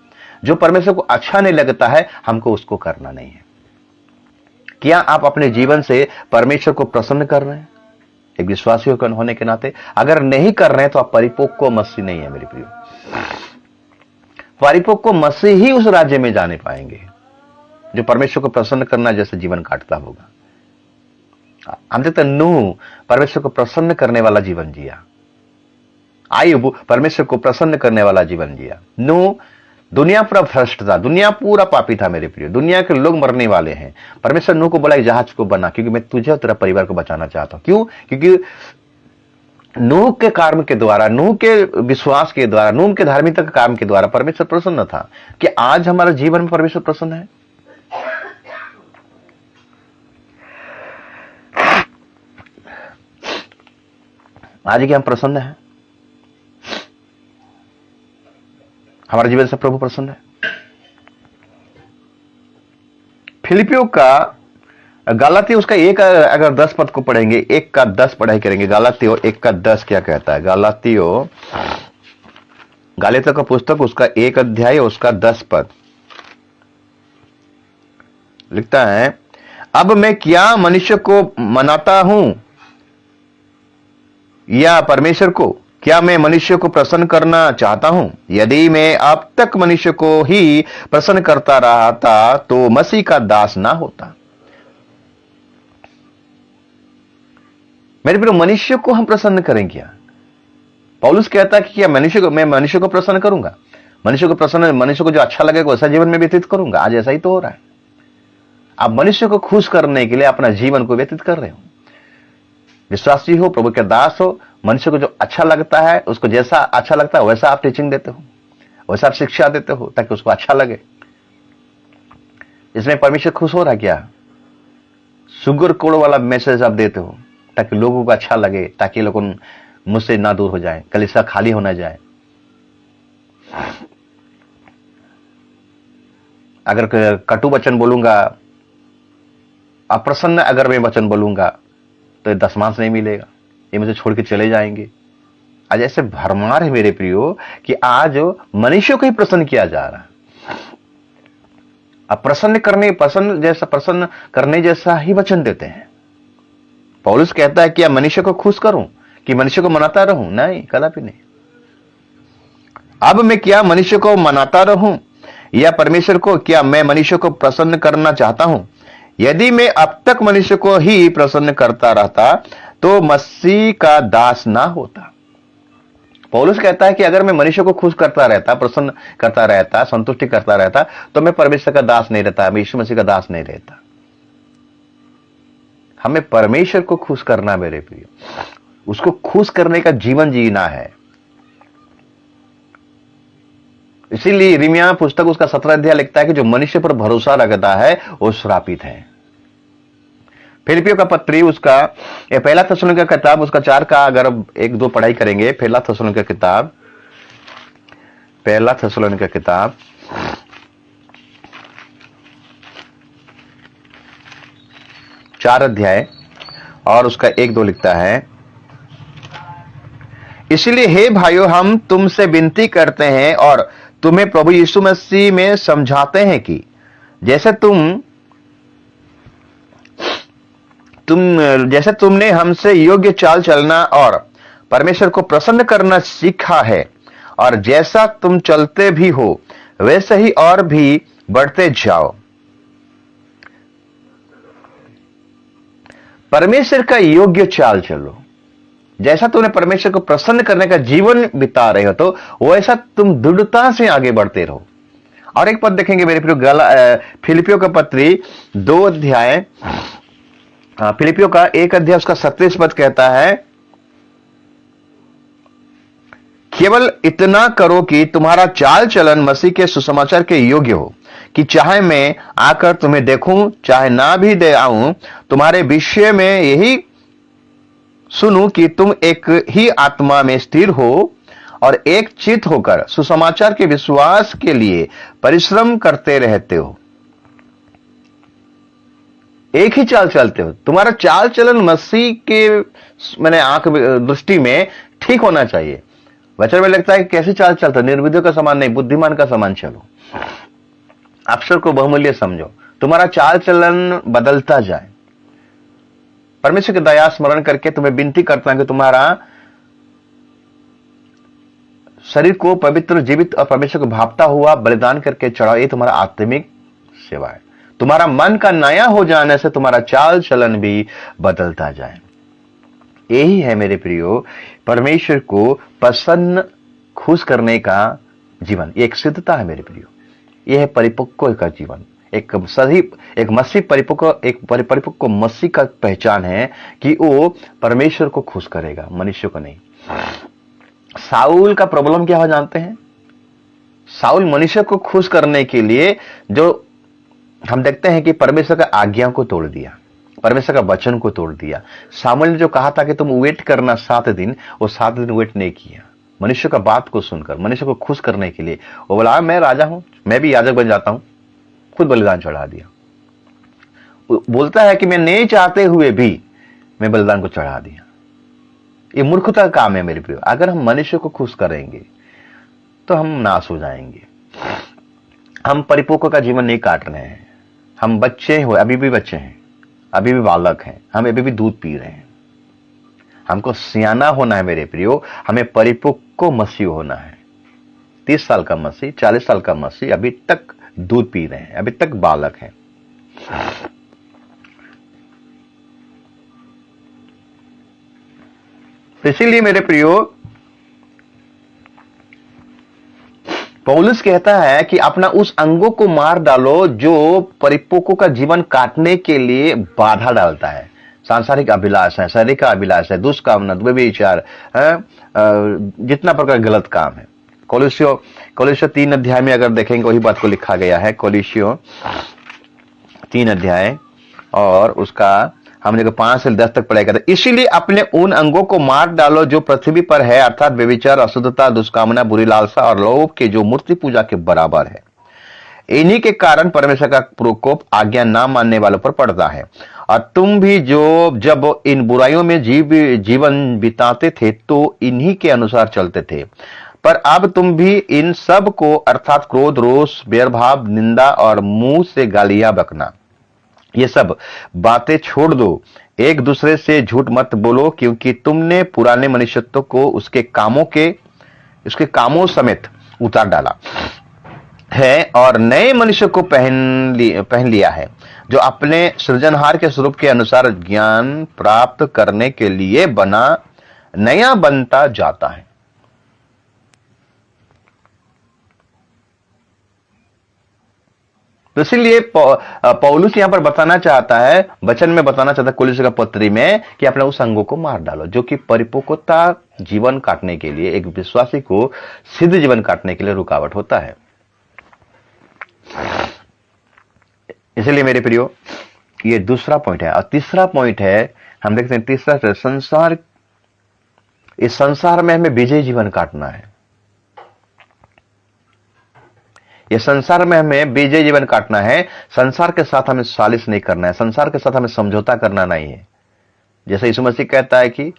जो परमेश्वर को अच्छा नहीं लगता है, हमको उसको करना नहीं है। क्या आप अपने जीवन से परमेश्वर को प्रसन्न कर रहे हैं एक विश्वासी होने के नाते? अगर नहीं कर रहे हैं तो आप परिपक्व मसीह नहीं है मेरे प्रियो। परिपक्व मसीह ही उस राज्य में जाने पाएंगे जो परमेश्वर को प्रसन्न करना जैसे जीवन काटता होगा। हम देखते हैं नूह परमेश्वर को प्रसन्न करने वाला जीवन जिया, आयुब परमेश्वर को प्रसन्न करने वाला जीवन जिया। नूह दुनिया पूरा भ्रष्ट था, दुनिया पूरा पापी था मेरे प्रिय, दुनिया के लोग मरने वाले हैं। परमेश्वर नूह को बोला जहाज को बना, क्योंकि मैं तुझे और तेरा परिवार को बचाना चाहता हूं। क्यों? क्योंकि नूह के कर्म के द्वारा, नूह के विश्वास के द्वारा, नूह के धार्मिकता के काम के द्वारा परमेश्वर प्रसन्न था। कि आज हमारे जीवन में परमेश्वर प्रसन्न है? आज क्या हम प्रसन्न हैं? हमारे जीवन से प्रभु प्रसन्न है? फिलिपियों का गलातियों उसका 1 अगर 10 पद को पढ़ेंगे, 1 का 10 पढ़ाई करेंगे। गलातियों 1 का 10 क्या कहता है? गलातियों का पुस्तक उसका 1 अध्याय उसका 10 पद लिखता है, अब मैं क्या मनुष्य को मनाता हूं या परमेश्वर को? क्या मैं मनुष्य को प्रसन्न करना चाहता हूं? यदि मैं अब तक मनुष्य को ही प्रसन्न करता रहा था तो मसीह का दास ना होता। मेरे प्रिय, मनुष्य को हम प्रसन्न करें क्या? पौलुस कहता है कि क्या मैं मनुष्य को प्रसन्न करूंगा? मनुष्य को जो अच्छा लगेगा वैसा जीवन में व्यतीत करूंगा। आज ऐसा ही तो हो रहा है। आप मनुष्य को खुश करने के लिए अपना जीवन को व्यतीत कर रहे हो। विश्वासी हो, प्रभु के दास हो, मनुष्य को जो अच्छा लगता है, उसको जैसा अच्छा लगता है वैसा आप टीचिंग देते हो, वैसा आप शिक्षा देते हो ताकि उसको अच्छा लगे। इसमें परमेश्वर खुश हो रहा है क्या? शुगर कोड वाला मैसेज आप देते हो ताकि लोगों को अच्छा लगे, ताकि लोग मुझसे ना दूर हो जाए, कलीसिया खाली हो ना जाए। अगर कटु वचन बोलूंगा, अप्रसन्न अगर मैं वचन बोलूंगा तो ये दशमांश नहीं मिलेगा, ये मुझे छोड़ के चले जाएंगे। आज ऐसे भरमार है मेरे प्रियो कि आज मनुष्य को ही प्रसन्न किया जा रहा है। अब प्रसन्न करने जैसा ही वचन देते हैं। पौलुस कहता है कि मनुष्य को खुश करूं, कि मनुष्य को मनाता रहूं? नहीं, कदापि नहीं। अब मैं क्या मनुष्य को मनाता रहूं या परमेश्वर को? क्या मैं मनुष्य को प्रसन्न करना चाहता हूं? यदि मैं अब तक मनुष्य को ही प्रसन्न करता रहता तो मसीह का दास ना होता। पौलुस कहता है कि अगर मैं मनुष्य को खुश करता रहता, प्रसन्न करता रहता, संतुष्टि करता रहता, तो मैं परमेश्वर का दास नहीं रहता, मैं यीशु मसीह का दास नहीं रहता। हमें परमेश्वर को खुश करना मेरे प्रिय, उसको खुश करने का जीवन जीना है। इसीलिए यिर्मयाह पुस्तक उसका 17 अध्याय लिखता है कि जो मनुष्य पर भरोसा रखता है वो श्रापित है। फिलिपियों का पत्री उसका पहला थिस्सलुनीके का किताब उसका 4 का अगर 1-2 पढ़ाई करेंगे, पहला थिस्सलुनीके का किताब 4 अध्याय और उसका 1-2 लिखता है, इसलिए हे भाइयों, हम तुमसे विनती करते हैं और तुम्हें प्रभु यीशु मसीह में समझाते हैं कि जैसे तुमने हमसे योग्य चाल चलना और परमेश्वर को प्रसन्न करना सीखा है और जैसा तुम चलते भी हो वैसे ही और भी बढ़ते जाओ। परमेश्वर का योग्य चाल चलो। जैसा तुमने परमेश्वर को प्रसन्न करने का जीवन बिता रहे हो तो वैसा तुम दृढ़ता से आगे बढ़ते रहो। और एक पद देखेंगे मेरे प्रिय, फिलिपियों का पत्री 2 अध्याय, फिलिपियों का 1 अध्याय उसका 37 पद कहता है, केवल इतना करो कि तुम्हारा चाल चलन मसीह के सुसमाचार के योग्य हो, कि चाहे मैं आकर तुम्हें देखूं चाहे ना भी दे आऊं, तुम्हारे विषय में यही सुनूं कि तुम एक ही आत्मा में स्थिर हो और एक चित्त होकर सुसमाचार के विश्वास के लिए परिश्रम करते रहते हो। एक ही चाल चलते हो। तुम्हारा चाल चलन मसीह के आंख दृष्टि में ठीक होना चाहिए। वचन में लगता है कि कैसे चाल चलता, निर्बुद्धियों का समान नहीं, बुद्धिमान का समान चलो। अवसर को बहुमूल्य समझो। तुम्हारा चाल चलन बदलता जाए। परमेश्वर की दया स्मरण करके तुम्हें विनती करता हूं कि तुम्हारा शरीर को पवित्र, जीवित और परमेश्वर को भापता हुआ बलिदान करके चढ़ाओ। ये तुम्हारा आत्मिक सेवा है। तुम्हारा मन का नया हो जाने से तुम्हारा चाल चलन भी बदलता जाए। यही है मेरे प्रियो परमेश्वर को प्रसन्न खुश करने का जीवन। एक सिद्धता है मेरे प्रियो, यह है परिपक्व का जीवन। एक मसीह परिपक्व मसीह का पहचान है कि वो परमेश्वर को खुश करेगा, मनुष्य को नहीं। साउल का प्रॉब्लम क्या हो जानते हैं? साउल मनुष्य को खुश करने के लिए जो हम देखते हैं कि परमेश्वर का आज्ञा को तोड़ दिया, परमेश्वर का वचन को तोड़ दिया। सामुएल ने जो कहा था कि तुम वेट करना 7 दिन, वो 7 दिन वेट नहीं किया। मनुष्य का बात को सुनकर, मनुष्य को खुश करने के लिए वो बोला मैं राजा हूं, मैं भी याजक बन जाता हूं, खुद बलिदान चढ़ा दिया। बोलता है कि मैं नहीं चाहते हुए भी मैं बलिदान को चढ़ा दिया। ये मूर्खता का काम है मेरे प्रिय। अगर हम मनुष्य को खुश करेंगे तो हम नाश हो जाएंगे। हम परिपक्व का जीवन नहीं काट रहे हैं। हम बच्चे हो, अभी भी बच्चे हैं, अभी भी बालक हैं, हम अभी भी दूध पी रहे हैं। हमको सियाना होना है मेरे प्रियो, हमें परिपक्व मसीह होना है। 30 साल का मसीह, 40 साल का मसीह अभी तक दूध पी रहे हैं, अभी तक बालक हैं। इसीलिए मेरे प्रियो पौलुस कहता है कि अपना उस अंगों को मार डालो जो परिपक्व का जीवन काटने के लिए बाधा डालता है। सांसारिक अभिलाष है, शरीर का अभिलाष है, दुष्कामना, व्यभिचार है, जितना प्रकार गलत काम है। कोलोसियों 3 अध्याय में अगर देखेंगे वही बात को लिखा गया है। कोलोसियों 3 अध्याय और उसका हमने 5 से 10 तक पढ़ाई करते। इसीलिए अपने उन अंगों को मार डालो जो पृथ्वी पर है, अर्थात व्यभिचार, अशुद्धता, दुष्कामना, बुरी लालसा और लोभ के जो मूर्ति पूजा के बराबर है। इन्हीं के कारण परमेश्वर का प्रकोप आज्ञा ना मानने वालों पर पड़ता है। और तुम भी जो जब इन बुराइयों में जीवन बिताते थे तो इन्हीं के अनुसार चलते थे, पर अब तुम भी इन सब को अर्थात क्रोध, रोष, बैरभाव, निंदा और मुंह से गालियां बकना, ये सब बातें छोड़ दो। एक दूसरे से झूठ मत बोलो, क्योंकि तुमने पुराने मनुष्यत्व को उसके कामों समेत उतार डाला है और नए मनुष्य को पहन लिया है, जो अपने सृजनहार के स्वरूप के अनुसार ज्ञान प्राप्त करने के लिए नया बनता जाता है। तो इसलिए पौलुस यहां पर बताना चाहता है, वचन में बताना चाहता है कोलोसी का पत्री में, कि अपने उस अंगों को मार डालो जो कि परिपक्वता जीवन काटने के लिए, एक विश्वासी को सिद्ध जीवन काटने के लिए रुकावट होता है। इसलिए मेरे प्रियो ये दूसरा पॉइंट है। और तीसरा पॉइंट है, हम देखते हैं तीसरा, इस संसार में हमें विजय जीवन काटना है। ये संसार में हमें विजय जीवन काटना है। संसार के साथ हमें सालिश नहीं करना है, संसार के साथ हमें समझौता करना नहीं है। जैसे यीशु मसीह कहता है कि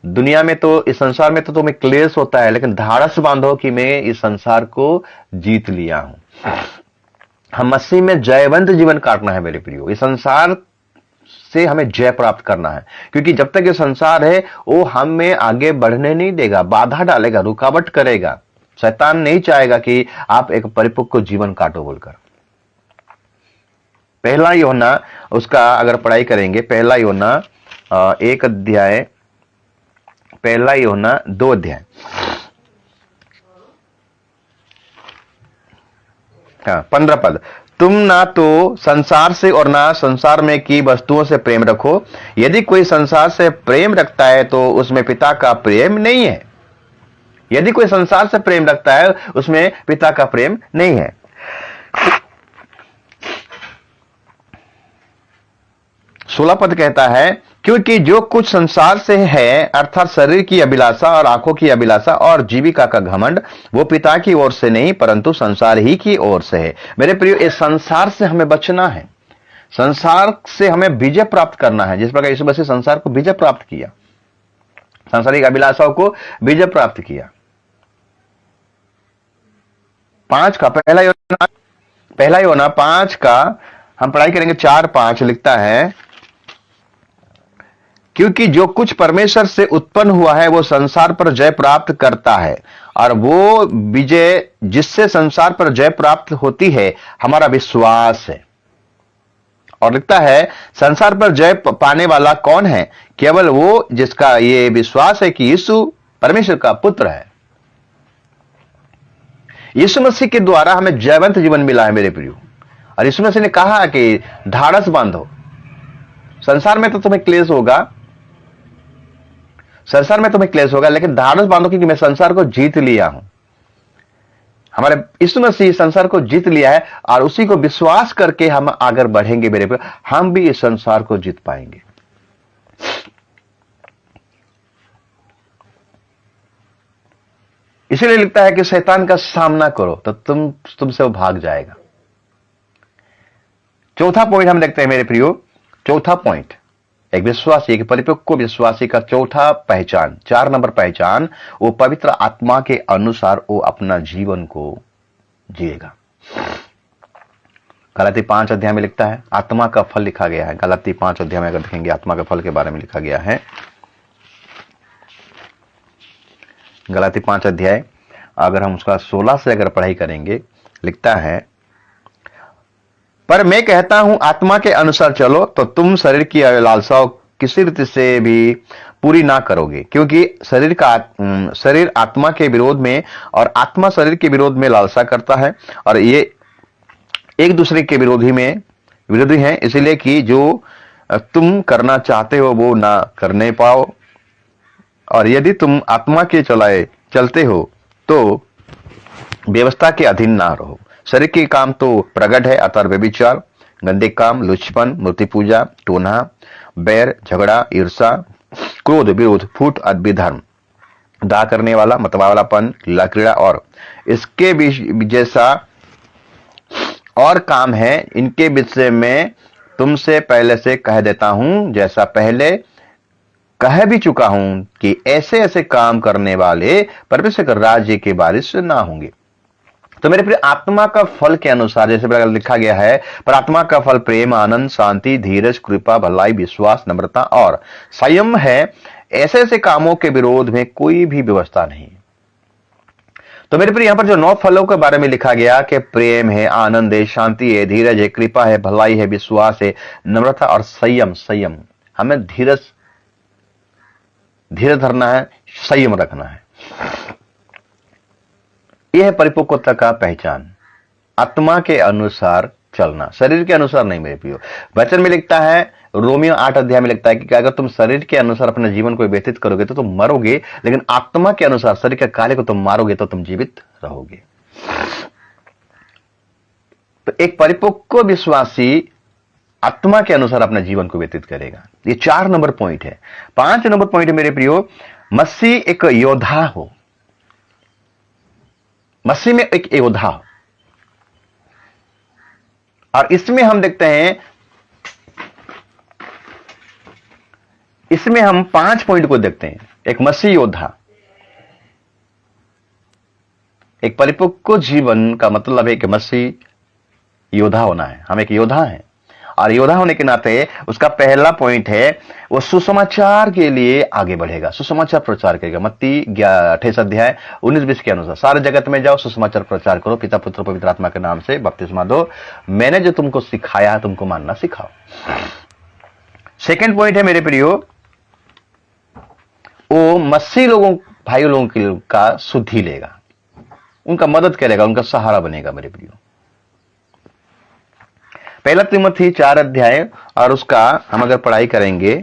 दुनिया में तो, इस संसार में तो तुम्हें क्लेश होता है, लेकिन धाड़स बांधो कि मैं इस संसार को जीत लिया हूं। हम मसीह में जयवंत जीवन काटना है मेरे प्रियो। इस संसार से हमें जय प्राप्त करना है, क्योंकि जब तक ये संसार है वो हमें आगे बढ़ने नहीं देगा, बाधा डालेगा, रुकावट करेगा। शैतान नहीं चाहेगा कि आप एक परिपक्व जीवन काटो बोलकर। पहला यूहन्ना, उसका अगर पढ़ाई करेंगे, पहला यूहन्ना 1 अध्याय, पहला यूहन्ना 2 अध्याय, हाँ 15 पद। तुम ना तो संसार से और ना संसार में की वस्तुओं से प्रेम रखो। यदि कोई संसार से प्रेम रखता है तो उसमें पिता का प्रेम नहीं है। यदि कोई संसार से प्रेम रखता है उसमें पिता का प्रेम नहीं है। 16 पद कहता है, क्योंकि जो कुछ संसार से है, अर्थात शरीर की अभिलाषा और आंखों की अभिलाषा और जीविका का घमंड, वो पिता की ओर से नहीं परंतु संसार ही की ओर से है। मेरे प्रियो, इस संसार से हमें बचना है, संसार से हमें विजय प्राप्त करना है। जिस प्रकार यीशु मसीह संसार को विजय प्राप्त किया, सांसारिक अभिलाषाओं को विजय प्राप्त किया। 5 का पहला यूहन्ना 5 का हम पढ़ाई करेंगे, 4-5 लिखता है, क्योंकि जो कुछ परमेश्वर से उत्पन्न हुआ है वो संसार पर जय प्राप्त करता है, और वो विजय जिससे संसार पर जय प्राप्त होती है हमारा विश्वास है। और लिखता है, संसार पर जय पाने वाला कौन है? केवल वो जिसका ये विश्वास है कि यीशु परमेश्वर का पुत्र है। यीशु मसीह के द्वारा हमें जयवंत जीवन मिला है मेरे प्रियो। और यीशु मसीह ने कहा कि ढाढ़स बांधो, संसार में तो तुम्हें क्लेश होगा, संसार में तुम्हें क्लेश होगा, लेकिन ढाढ़स बांधो क्योंकि मैं संसार को जीत लिया हूं। हमारे यीशु मसीह संसार को जीत लिया है और उसी को विश्वास करके हम आगे बढ़ेंगे मेरे प्रियो, हम भी इस संसार को जीत पाएंगे। इसीलिए लिखता है कि शैतान का सामना करो तो तुमसे वो भाग जाएगा। चौथा पॉइंट हम देखते हैं मेरे प्रियो, चौथा पॉइंट, एक विश्वासी, एक परिपक्व विश्वासी का चौथा पहचान, 4 नंबर पहचान, वो पवित्र आत्मा के अनुसार वो अपना जीवन को जिएगा। गलाती 5 अध्याय में लिखता है, आत्मा का फल लिखा गया है। गलाती 5 अध्याय में अगर देखेंगे आत्मा के फल के बारे में लिखा गया है। गलाती 5 अध्याय अगर हम उसका 16 से अगर पढ़ाई करेंगे, लिखता है, पर मैं कहता हूं आत्मा के अनुसार चलो तो तुम शरीर की लालसाओं किसी रीति से भी पूरी ना करोगे, क्योंकि शरीर आत्मा के विरोध में और आत्मा शरीर के विरोध में लालसा करता है, और ये एक दूसरे के विरोधी हैं, इसलिए कि जो तुम करना चाहते हो वो ना करने पाओ। और यदि तुम आत्मा के चलते हो तो व्यवस्था के अधीन ना रहो। शरीर के काम तो प्रकट है, अर्थात व्यभिचार, गंदे काम, लुचपन, मूर्ति पूजा, टोना, बैर, झगड़ा, ईर्षा, क्रोध, विरोध, फूट, अधर्म, दाह करने वाला, मतवालापन, लीला क्रीड़ा और इसके जैसा और काम है। इनके विषय में तुमसे पहले से कह देता हूं, जैसा पहले कह भी चुका हूं, कि ऐसे ऐसे काम करने वाले परमेश्वर के राज्य के वारिस ना होंगे। तो मेरे प्रिय, आत्मा का फल के अनुसार जैसे लिखा गया है, पर आत्मा का फल प्रेम, आनंद, शांति, धीरज, कृपा, भलाई, विश्वास, नम्रता और संयम है। ऐसे ऐसे कामों के विरोध में कोई भी व्यवस्था नहीं। तो मेरे प्रिय, यहां पर जो 9 फलों के बारे में लिखा गया कि प्रेम है, आनंद है, शांति है, धीरज है, कृपा है, भलाई है, विश्वास है, नम्रता और संयम। हमें धीरज धरना है, संयम रखना है। यह है परिपक्वता का पहचान। आत्मा के अनुसार चलना, शरीर के अनुसार नहीं मेरे प्रियो। वचन में लिखता है, रोमियो 8 अध्याय में लिखता है कि अगर तुम शरीर के अनुसार अपने जीवन को व्यतीत करोगे तो तुम मरोगे, लेकिन आत्मा के अनुसार शरीर के कार्य को तुम मारोगे तो तुम जीवित रहोगे। तो एक परिपक्व विश्वासी आत्मा के अनुसार अपने जीवन को व्यतीत करेगा। ये 4 नंबर पॉइंट है। 5 नंबर पॉइंट है मेरे प्रियो, मसीह एक योद्धा हो। मसीह में एक योद्धा हो। और इसमें हम देखते हैं, इसमें हम 5 पॉइंट को देखते हैं। एक मसीह योद्धा, एक परिपक्व जीवन का मतलब है कि मसीह योद्धा होना है। हम एक योद्धा हैं, और योद्धा होने के नाते उसका पहला पॉइंट है, वो सुसमाचार के लिए आगे बढ़ेगा, सुसमाचार प्रचार करेगा। मत्ती 28 अध्याय 19-20 के अनुसार, सारे जगत में जाओ, सुसमाचार प्रचार करो, पिता पुत्र पवित्र आत्मा के नाम से बपतिस्मा दो, मैंने जो तुमको सिखाया तुमको मानना सिखाओ। सेकेंड पॉइंट है मेरे प्रियो, वो मसीह भाई लोगों का शुद्धि लेगा, उनका मदद करेगा, उनका सहारा बनेगा मेरे प्रियो। पहला तिमोथी 4 अध्याय और उसका हम अगर पढ़ाई करेंगे,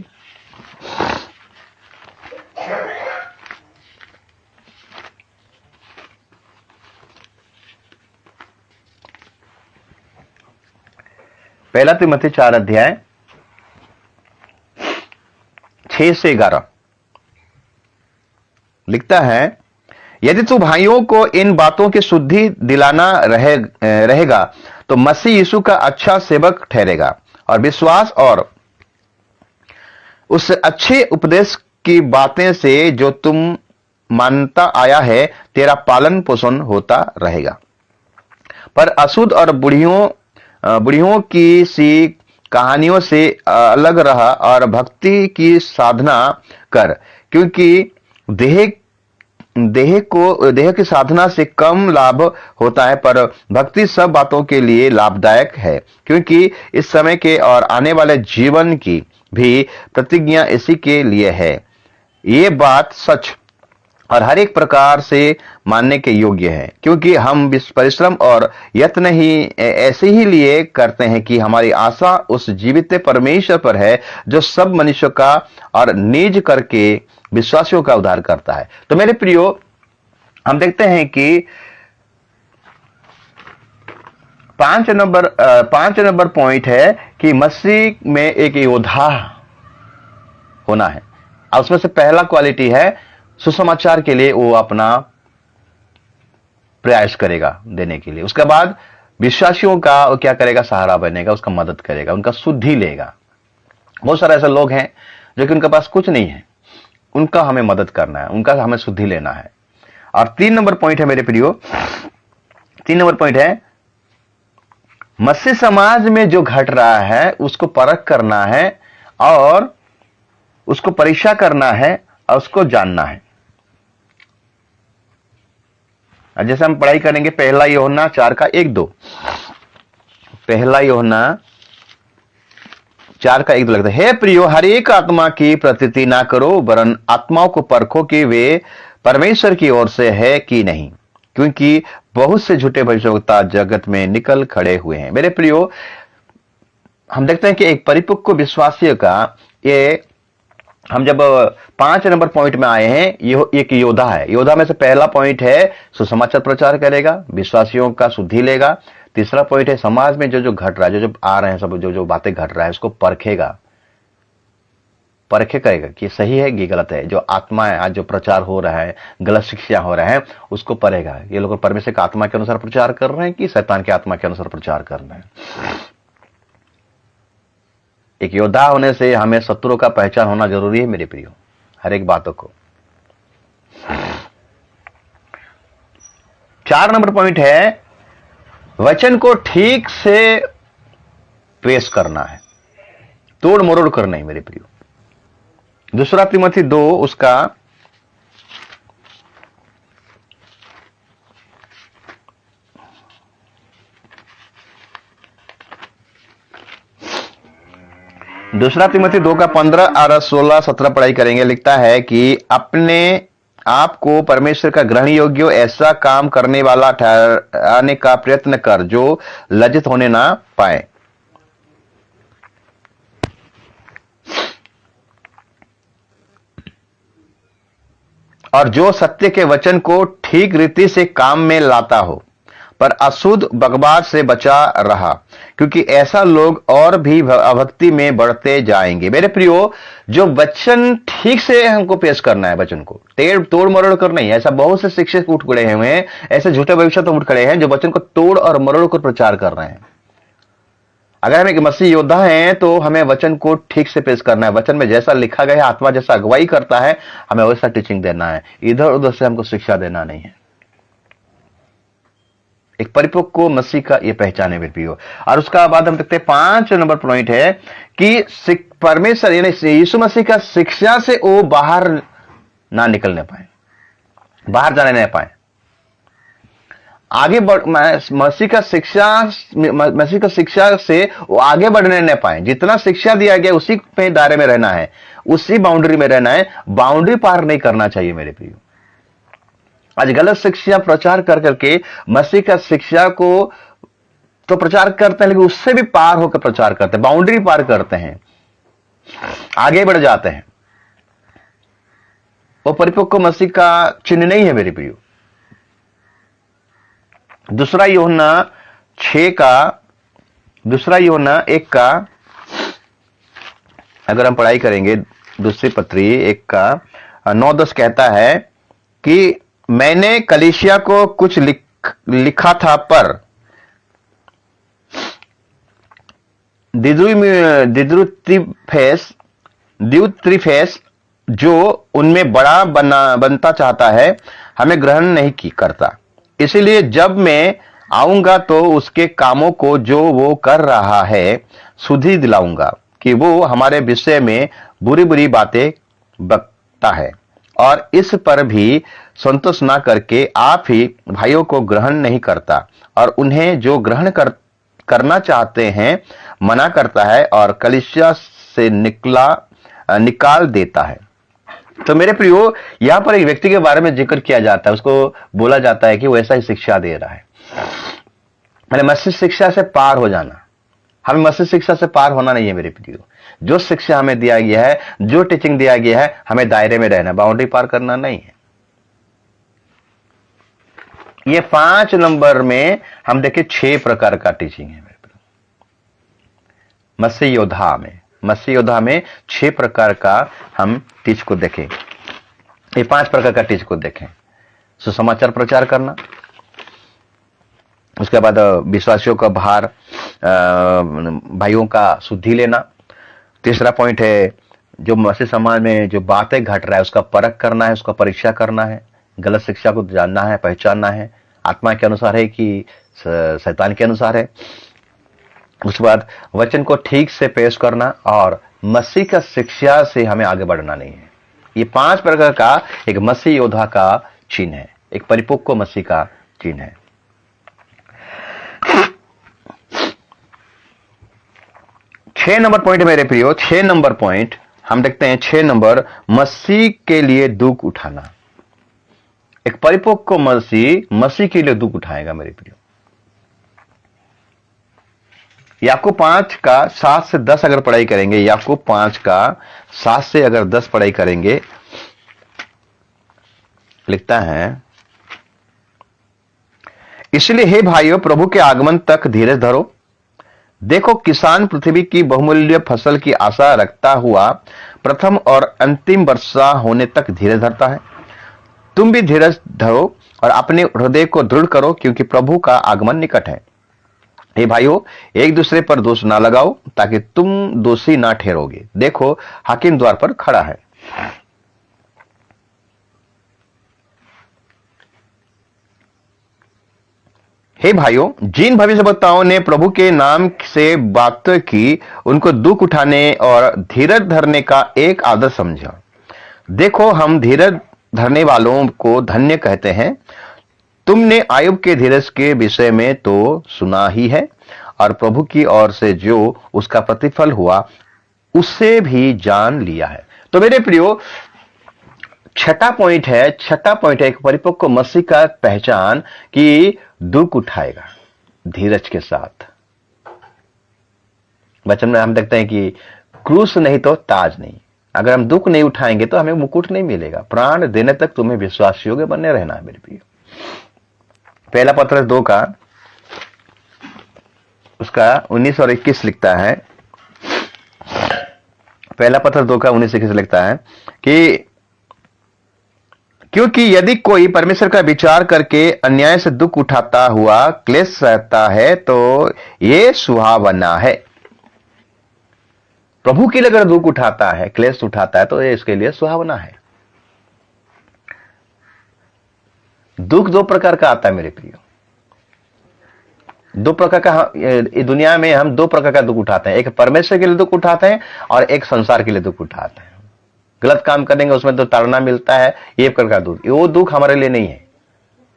पहला तिमोथी 4 अध्याय 6 से 11 लिखता है, यदि तू भाइयों को इन बातों की शुद्धि दिलाना रहेगा तो मसीह यीशु का अच्छा सेवक ठहरेगा, और विश्वास और उस अच्छे उपदेश की बातें से जो तुम मानता आया है तेरा पालन पोषण होता रहेगा। पर अशुद्ध और बुढ़ियों की सी कहानियों से अलग रहा और भक्ति की साधना कर, क्योंकि देह की साधना से कम लाभ होता है, पर भक्ति सब बातों के लिए लाभदायक है, क्योंकि इस समय के और आने वाले जीवन की भी प्रतिज्ञा इसी के लिए है। ये बात सच और हर एक प्रकार से मानने के योग्य है, क्योंकि हम परिश्रम और यत्न ही ऐसे ही लिए करते हैं कि हमारी आशा उस जीवित परमेश्वर पर है, जो सब मनुष्यों का और निज करके विश्वासियों का उद्धार करता है। तो मेरे प्रियो, हम देखते हैं कि 5 नंबर पॉइंट है कि मसीह में एक योद्धा होना है, और उसमें से पहला क्वालिटी है सुसमाचार के लिए वो अपना प्रयास करेगा देने के लिए। उसके बाद विश्वासियों का वो क्या करेगा, सहारा बनेगा, उसका मदद करेगा, उनका शुद्धि लेगा। बहुत सारे ऐसे लोग हैं जो कि उनके पास कुछ नहीं है, उनका हमें मदद करना है, उनका हमें शुद्धि लेना है। और 3 नंबर पॉइंट है मेरे प्रियो, 3 नंबर पॉइंट है मसीह समाज में जो घट रहा है उसको परख करना है और उसको परीक्षा करना है और उसको जानना है। जैसे हम पढ़ाई करेंगे पहला यूहन्ना 4:1-2, पहला यूहन्ना 4:1-2 लगता है, हे प्रियो, हर एक आत्मा की प्रतीति ना करो, वरन आत्माओं को परखो कि वे परमेश्वर की ओर से है कि नहीं, क्योंकि बहुत से झूठे भविष्यवक्ता जगत में निकल खड़े हुए हैं। मेरे प्रियो, हम देखते हैं कि एक परिपक्व विश्वासी का ये, हम जब 5 नंबर पॉइंट में आए हैं, ये एक योद्धा है। योद्धा में से पहला पॉइंट है सुसमाचार प्रचार करेगा, विश्वासियों का शुद्धि लेगा। तीसरा पॉइंट है समाज में जो जो घट रहा है, जो आ रहे हैं, सब जो जो बातें घट रहा है उसको परखेगा, परखे करेगा कि सही है कि गलत है। जो आत्मा है, आज जो प्रचार हो रहा है, गलत शिक्षा हो रहा है, उसको पढ़ेगा। ये लोग परमेश्वर की आत्मा के अनुसार प्रचार कर रहे हैं कि शैतान की आत्मा के अनुसार प्रचार कर रहे हैं। एक योद्धा होने से हमें शत्रुओं का पहचान होना जरूरी है मेरे प्रियो, हर एक बातों को। 4 नंबर पॉइंट है वचन को ठीक से पेश करना है, तोड़ मरोड़ करना है मेरे प्रियो। 2 तिमोथी 2 उसका 15 और 16, 17 पढ़ाई करेंगे। लिखता है कि अपने आप को परमेश्वर का ग्रहण योग्य ऐसा काम करने वाला ठहराने का प्रयत्न कर जो लज्जित होने ना पाए, और जो सत्य के वचन को ठीक रीति से काम में लाता हो, पर अशुद्ध बकवास से बचा रहा, क्योंकि ऐसा लोग और भी अभक्ति में बढ़ते जाएंगे। मेरे प्रियो, जो वचन ठीक से हमको पेश करना है, वचन को तोड़ मरोड़ कर नहीं। ऐसा बहुत से शिक्षक उठ खड़े हुए हैं, ऐसे झूठे भविष्य तो उठ खड़े हैं जो वचन को तोड़ और मरोड़ कर प्रचार कर रहे हैं। अगर हम एक मसीह योद्धा हैं तो हमें वचन को ठीक से पेश करना है। वचन में जैसा लिखा गया, आत्मा जैसा अगुवाई करता है, हमें वैसा टीचिंग देना है, इधर उधर से हमको शिक्षा देना नहीं है। एक परिपक्व को मसीह का यह पहचान है मेरे प्रियो। और उसका बाद हम देखते हैं 5 नंबर पॉइंट है कि परमेश्वर यानी यीशु मसीह का शिक्षा से वो बाहर ना निकलने पाए, बाहर जाने नहीं पाए, आगे बढ़ मसीह का शिक्षा से वो आगे बढ़ने नहीं पाए। जितना शिक्षा दिया गया उसी पे दायरे में रहना है, उसी बाउंड्री में रहना है, बाउंड्री पार नहीं करना चाहिए मेरे प्रियो। आज गलत शिक्षा प्रचार कर करके मसीह का शिक्षा को तो प्रचार करते हैं, लेकिन उससे भी पार होकर प्रचार करते हैं, बाउंड्री पार करते हैं, आगे बढ़ जाते हैं। वो परिपक्व मसीह का चिन्ह नहीं है मेरे प्रियो। 2 यूहन्ना 1 का अगर हम पढ़ाई करेंगे, दूसरी पत्री 1 का 9-10 कहता है कि मैंने कलीसिया को कुछ लिखा था, पर द्यूत्रिफेस जो उनमें बड़ा बनता चाहता है, हमें ग्रहण नहीं करता। इसीलिए जब मैं आऊंगा तो उसके कामों को जो वो कर रहा है सुधि दिलाऊंगा कि वो हमारे विषय में बुरी बुरी बातें बकता है, और इस पर भी संतोष ना करके आप ही भाइयों को ग्रहण नहीं करता, और उन्हें जो ग्रहण करना चाहते हैं मना करता है, और कलीसिया से निकाल देता है। तो मेरे प्रियो, यहां पर एक व्यक्ति के बारे में जिक्र किया जाता है, उसको बोला जाता है कि वो ऐसा ही शिक्षा दे रहा है। मैंने मसीह शिक्षा से पार हो जाना, हमें मसीह शिक्षा से पार होना नहीं है मेरे प्रियो। जो शिक्षा हमें दिया गया है, जो टीचिंग दिया गया है, हमें दायरे में रहना, बाउंड्री पार करना नहीं है। ये 5 नंबर में हम देखें 6 प्रकार का टीचिंग है मेरे प्रियो। मसीह योद्धा में 6 प्रकार का हम टीच को देखें। ये 5 प्रकार का टीच को देखें। सुसमाचार प्रचार करना, उसके बाद विश्वासियों का भार, भाइयों का शुद्धि लेना। तीसरा पॉइंट है जो मसीह समाज में जो बातें घट रहा है उसका परख करना है, उसका परीक्षा करना है, गलत शिक्षा को जानना है, पहचानना है, आत्मा के अनुसार है कि शैतान के अनुसार है। उसके बाद वचन को ठीक से पेश करना, और मसीह का शिक्षा से हमें आगे बढ़ना नहीं है। ये 5 प्रकार का एक मसीह योद्धा का चिन्ह है, एक परिपक्व मसीह का चिन्ह है। 6 नंबर पॉइंट मेरे प्रियो, 6 नंबर पॉइंट हम देखते हैं। 6 नंबर, मसीह के लिए दुख उठाना। एक परिपक्व मसीह के लिए दुख उठाएगा मेरे प्रियो। याकूब 5 का 7 से 10 अगर पढ़ाई करेंगे, याकूब 5 का 7 से अगर 10 पढ़ाई करेंगे, लिखता है, इसलिए हे भाइयों, प्रभु के आगमन तक धीरज धरो। देखो, किसान पृथ्वी की बहुमूल्य फसल की आशा रखता हुआ प्रथम और अंतिम वर्षा होने तक धीरज धरता है। तुम भी धीरज धरो और अपने हृदय को दृढ़ करो, क्योंकि प्रभु का आगमन निकट है। हे भाइयों, एक दूसरे पर दोष ना लगाओ, ताकि तुम दोषी ना ठहरोगे। देखो, हाकिम द्वार पर खड़ा है। हे भाइयों, जिन भविष्यवक्ताओं ने प्रभु के नाम से बात की, उनको दुख उठाने और धीरज धरने का एक आदर्श समझा। देखो, हम धीरज धरने वालों को धन्य कहते हैं। तुमने आयुब के धीरज के विषय में तो सुना ही है, और प्रभु की ओर से जो उसका प्रतिफल हुआ, उससे भी जान लिया है। तो मेरे प्रियो, छठा पॉइंट है एक परिपक्व मसीह का पहचान कि दुख उठाएगा धीरज के साथ। वचन में हम देखते हैं कि क्रूस नहीं तो ताज नहीं। अगर हम दुख नहीं उठाएंगे तो हमें मुकुट नहीं मिलेगा। प्राण देने तक तुम्हें विश्वास योग्य बने रहना है मेरे प्रिय। पहला पत्रस 2 का उसका 19 और 21 लिखता है। पहला पत्रस 2 का 19-21 लिखता है कि क्योंकि यदि कोई परमेश्वर का विचार करके अन्याय से दुख उठाता हुआ क्लेश सहता है, तो ये सुहावना है। प्रभु के लिए अगर दुख उठाता है, क्लेश उठाता है, तो ये इसके लिए सुहावना है। दुख 2 प्रकार का आता है मेरे प्रियो। 2 प्रकार का, दुनिया में हम 2 प्रकार का दुख उठाते हैं। एक परमेश्वर के लिए दुख उठाते हैं और एक संसार के लिए दुख उठाते हैं। गलत काम करेंगे उसमें तो ताड़ना मिलता है, ये प्रकार का दुख। वो दुख हमारे लिए नहीं है।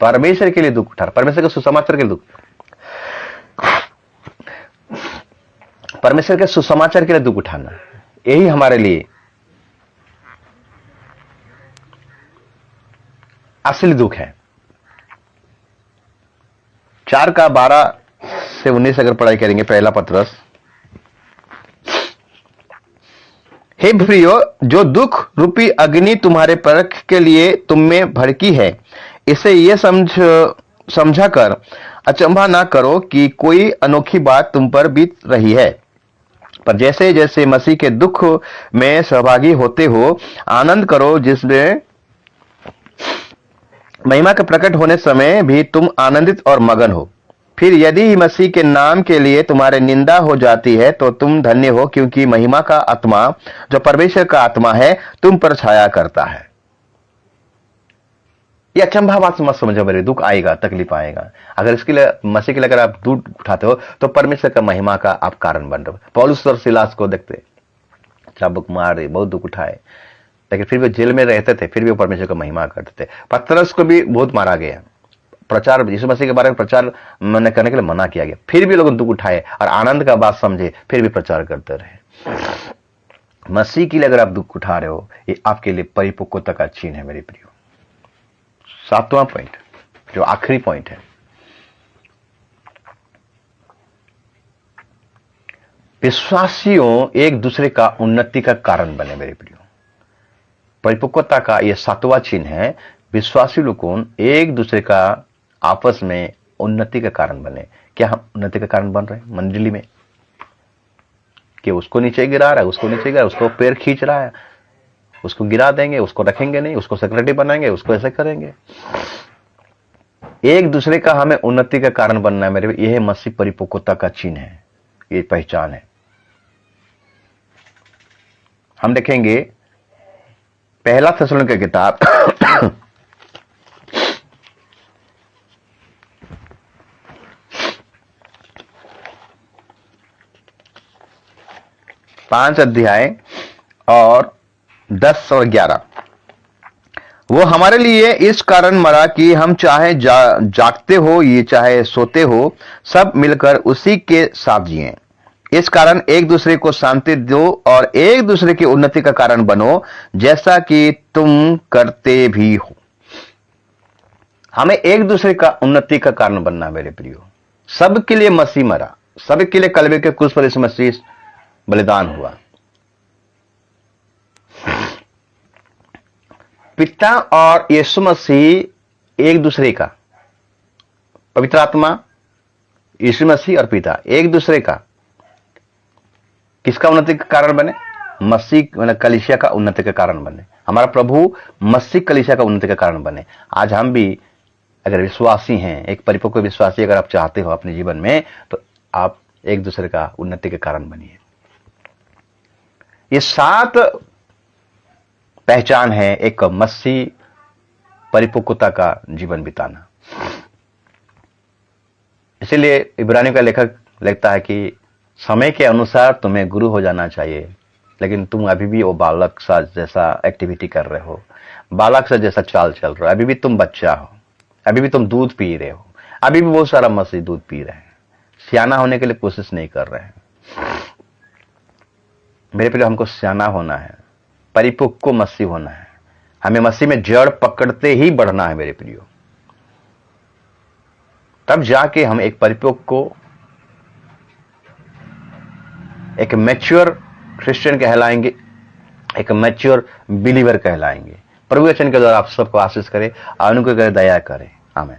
परमेश्वर के लिए दुख उठा, परमेश्वर के सुसमाचार के लिए दुख, परमेश्वर के सुसमाचार के लिए दुख उठाना, यही हमारे लिए असली दुख है। 4 का 12 से 19 अगर पढ़ाई करेंगे, पहला पत्रस। हे प्रियो, जो दुख रूपी अग्नि तुम्हारे परख के लिए तुम में भड़की है, इसे ये समझा कर अचंभा ना करो कि कोई अनोखी बात तुम पर बीत रही है। पर जैसे जैसे मसीह के दुख में सहभागी होते हो, आनंद करो, जिसमें महिमा के प्रकट होने समय भी तुम आनंदित और मगन हो। फिर यदि मसीह के नाम के लिए तुम्हारे निंदा हो जाती है, तो तुम धन्य हो, क्योंकि महिमा का आत्मा, जो परमेश्वर का आत्मा है, तुम पर छाया करता है। ये अचंभा बात मत समझो मेरे, दुख आएगा, तकलीफ आएगा। अगर इसके लिए, मसीह के लिए अगर आप दुख उठाते हो, तो परमेश्वर का महिमा का आप कारण बन रहे हो। पौलुस और सिलास को देखते, चाबुक मारे, बहुत दुख उठाए, लेकिन फिर भी जेल में रहते थे, फिर भी वो परमेश्वर का महिमा करते थे। पतरस को भी बहुत मारा गया, प्रचार, यीशु मसीह के बारे में प्रचार करने के लिए मना किया गया, फिर भी लोग दुख उठाए और आनंद का बात समझे, फिर भी प्रचार करते रहे। मसीह के लिए अगर आप दुख उठा रहे हो, ये आपके लिए परिपक्वता का चिन्ह है मेरे प्रियो। 7वां पॉइंट, जो आखिरी पॉइंट है, विश्वासियों एक दूसरे का उन्नति का कारण बने मेरे प्रियो। परिपक्वता का यह 7वां चिन्ह है। विश्वासी लोग एक दूसरे का आपस में उन्नति का कारण बने। क्या हम उन्नति का कारण बन रहे हैं मंडली में? कि उसको नीचे गिरा रहा है, उसको नीचे गिरा, उसको पैर खींच रहा है, उसको गिरा देंगे, उसको रखेंगे नहीं, उसको सेक्रेटरी बनाएंगे, उसको ऐसे करेंगे। एक दूसरे का हमें उन्नति का कारण बनना है मेरे, यह मसीह परिपक्वता का चिन्ह है, ये पहचान है। हम देखेंगे पहला थिस्सलुनीके की किताब 5 अध्याय और 10 और 11 वो हमारे लिए इस कारण मरा कि हम चाहे जागते हो ये चाहे सोते हो, सब मिलकर उसी के साथ जिएं। इस कारण एक दूसरे को शांति दो और एक दूसरे की उन्नति का कारण बनो, जैसा कि तुम करते भी हो। हमें एक दूसरे का उन्नति का कारण बनना है मेरे प्रियो। सबके लिए मसीह मरा, सबके लिए कलवे के क्रूस पर यीशु मसीह बलिदान हुआ। पिता और यीशु मसीह एक दूसरे का, पवित्र आत्मा, यीशु मसीह और पिता एक दूसरे का किसका उन्नति का कारण बने? मसीह कलीसिया का उन्नति का कारण बने। हमारा प्रभु मसीह कलीसिया का उन्नति का कारण बने। आज हम भी अगर विश्वासी हैं, एक परिपक्व विश्वासी अगर आप चाहते हो अपने जीवन में, तो आप एक दूसरे का उन्नति के कारण बनिए। ये 7 पहचान है एक मसीह परिपक्वता का जीवन बिताना। इसीलिए इब्रानियों का लेखक लिखता है कि समय के अनुसार तुम्हें गुरु हो जाना चाहिए, लेकिन तुम अभी भी वो बालक सा जैसा एक्टिविटी कर रहे हो, बालक सा जैसा चाल चल रहे हो। अभी भी तुम बच्चा हो, अभी भी तुम दूध पी रहे हो, अभी भी बहुत सारा मसीह दूध पी रहे हैं, सियाना होने के लिए कोशिश नहीं कर रहे हैं। मेरे प्रिय, हमको सियाना होना है, परिपक्व मसीह होना है। हमें मसीह में जड़ पकड़ते ही बढ़ना है मेरे प्रियो। तब जाके हम एक परिपक्व, एक मैच्योर क्रिश्चियन कहलाएंगे, एक मैच्योर बिलीवर कहलाएंगे। प्रभु वचन के द्वारा आप सबको आशीष करे, अनुग्रह करे, दया करे। आमीन।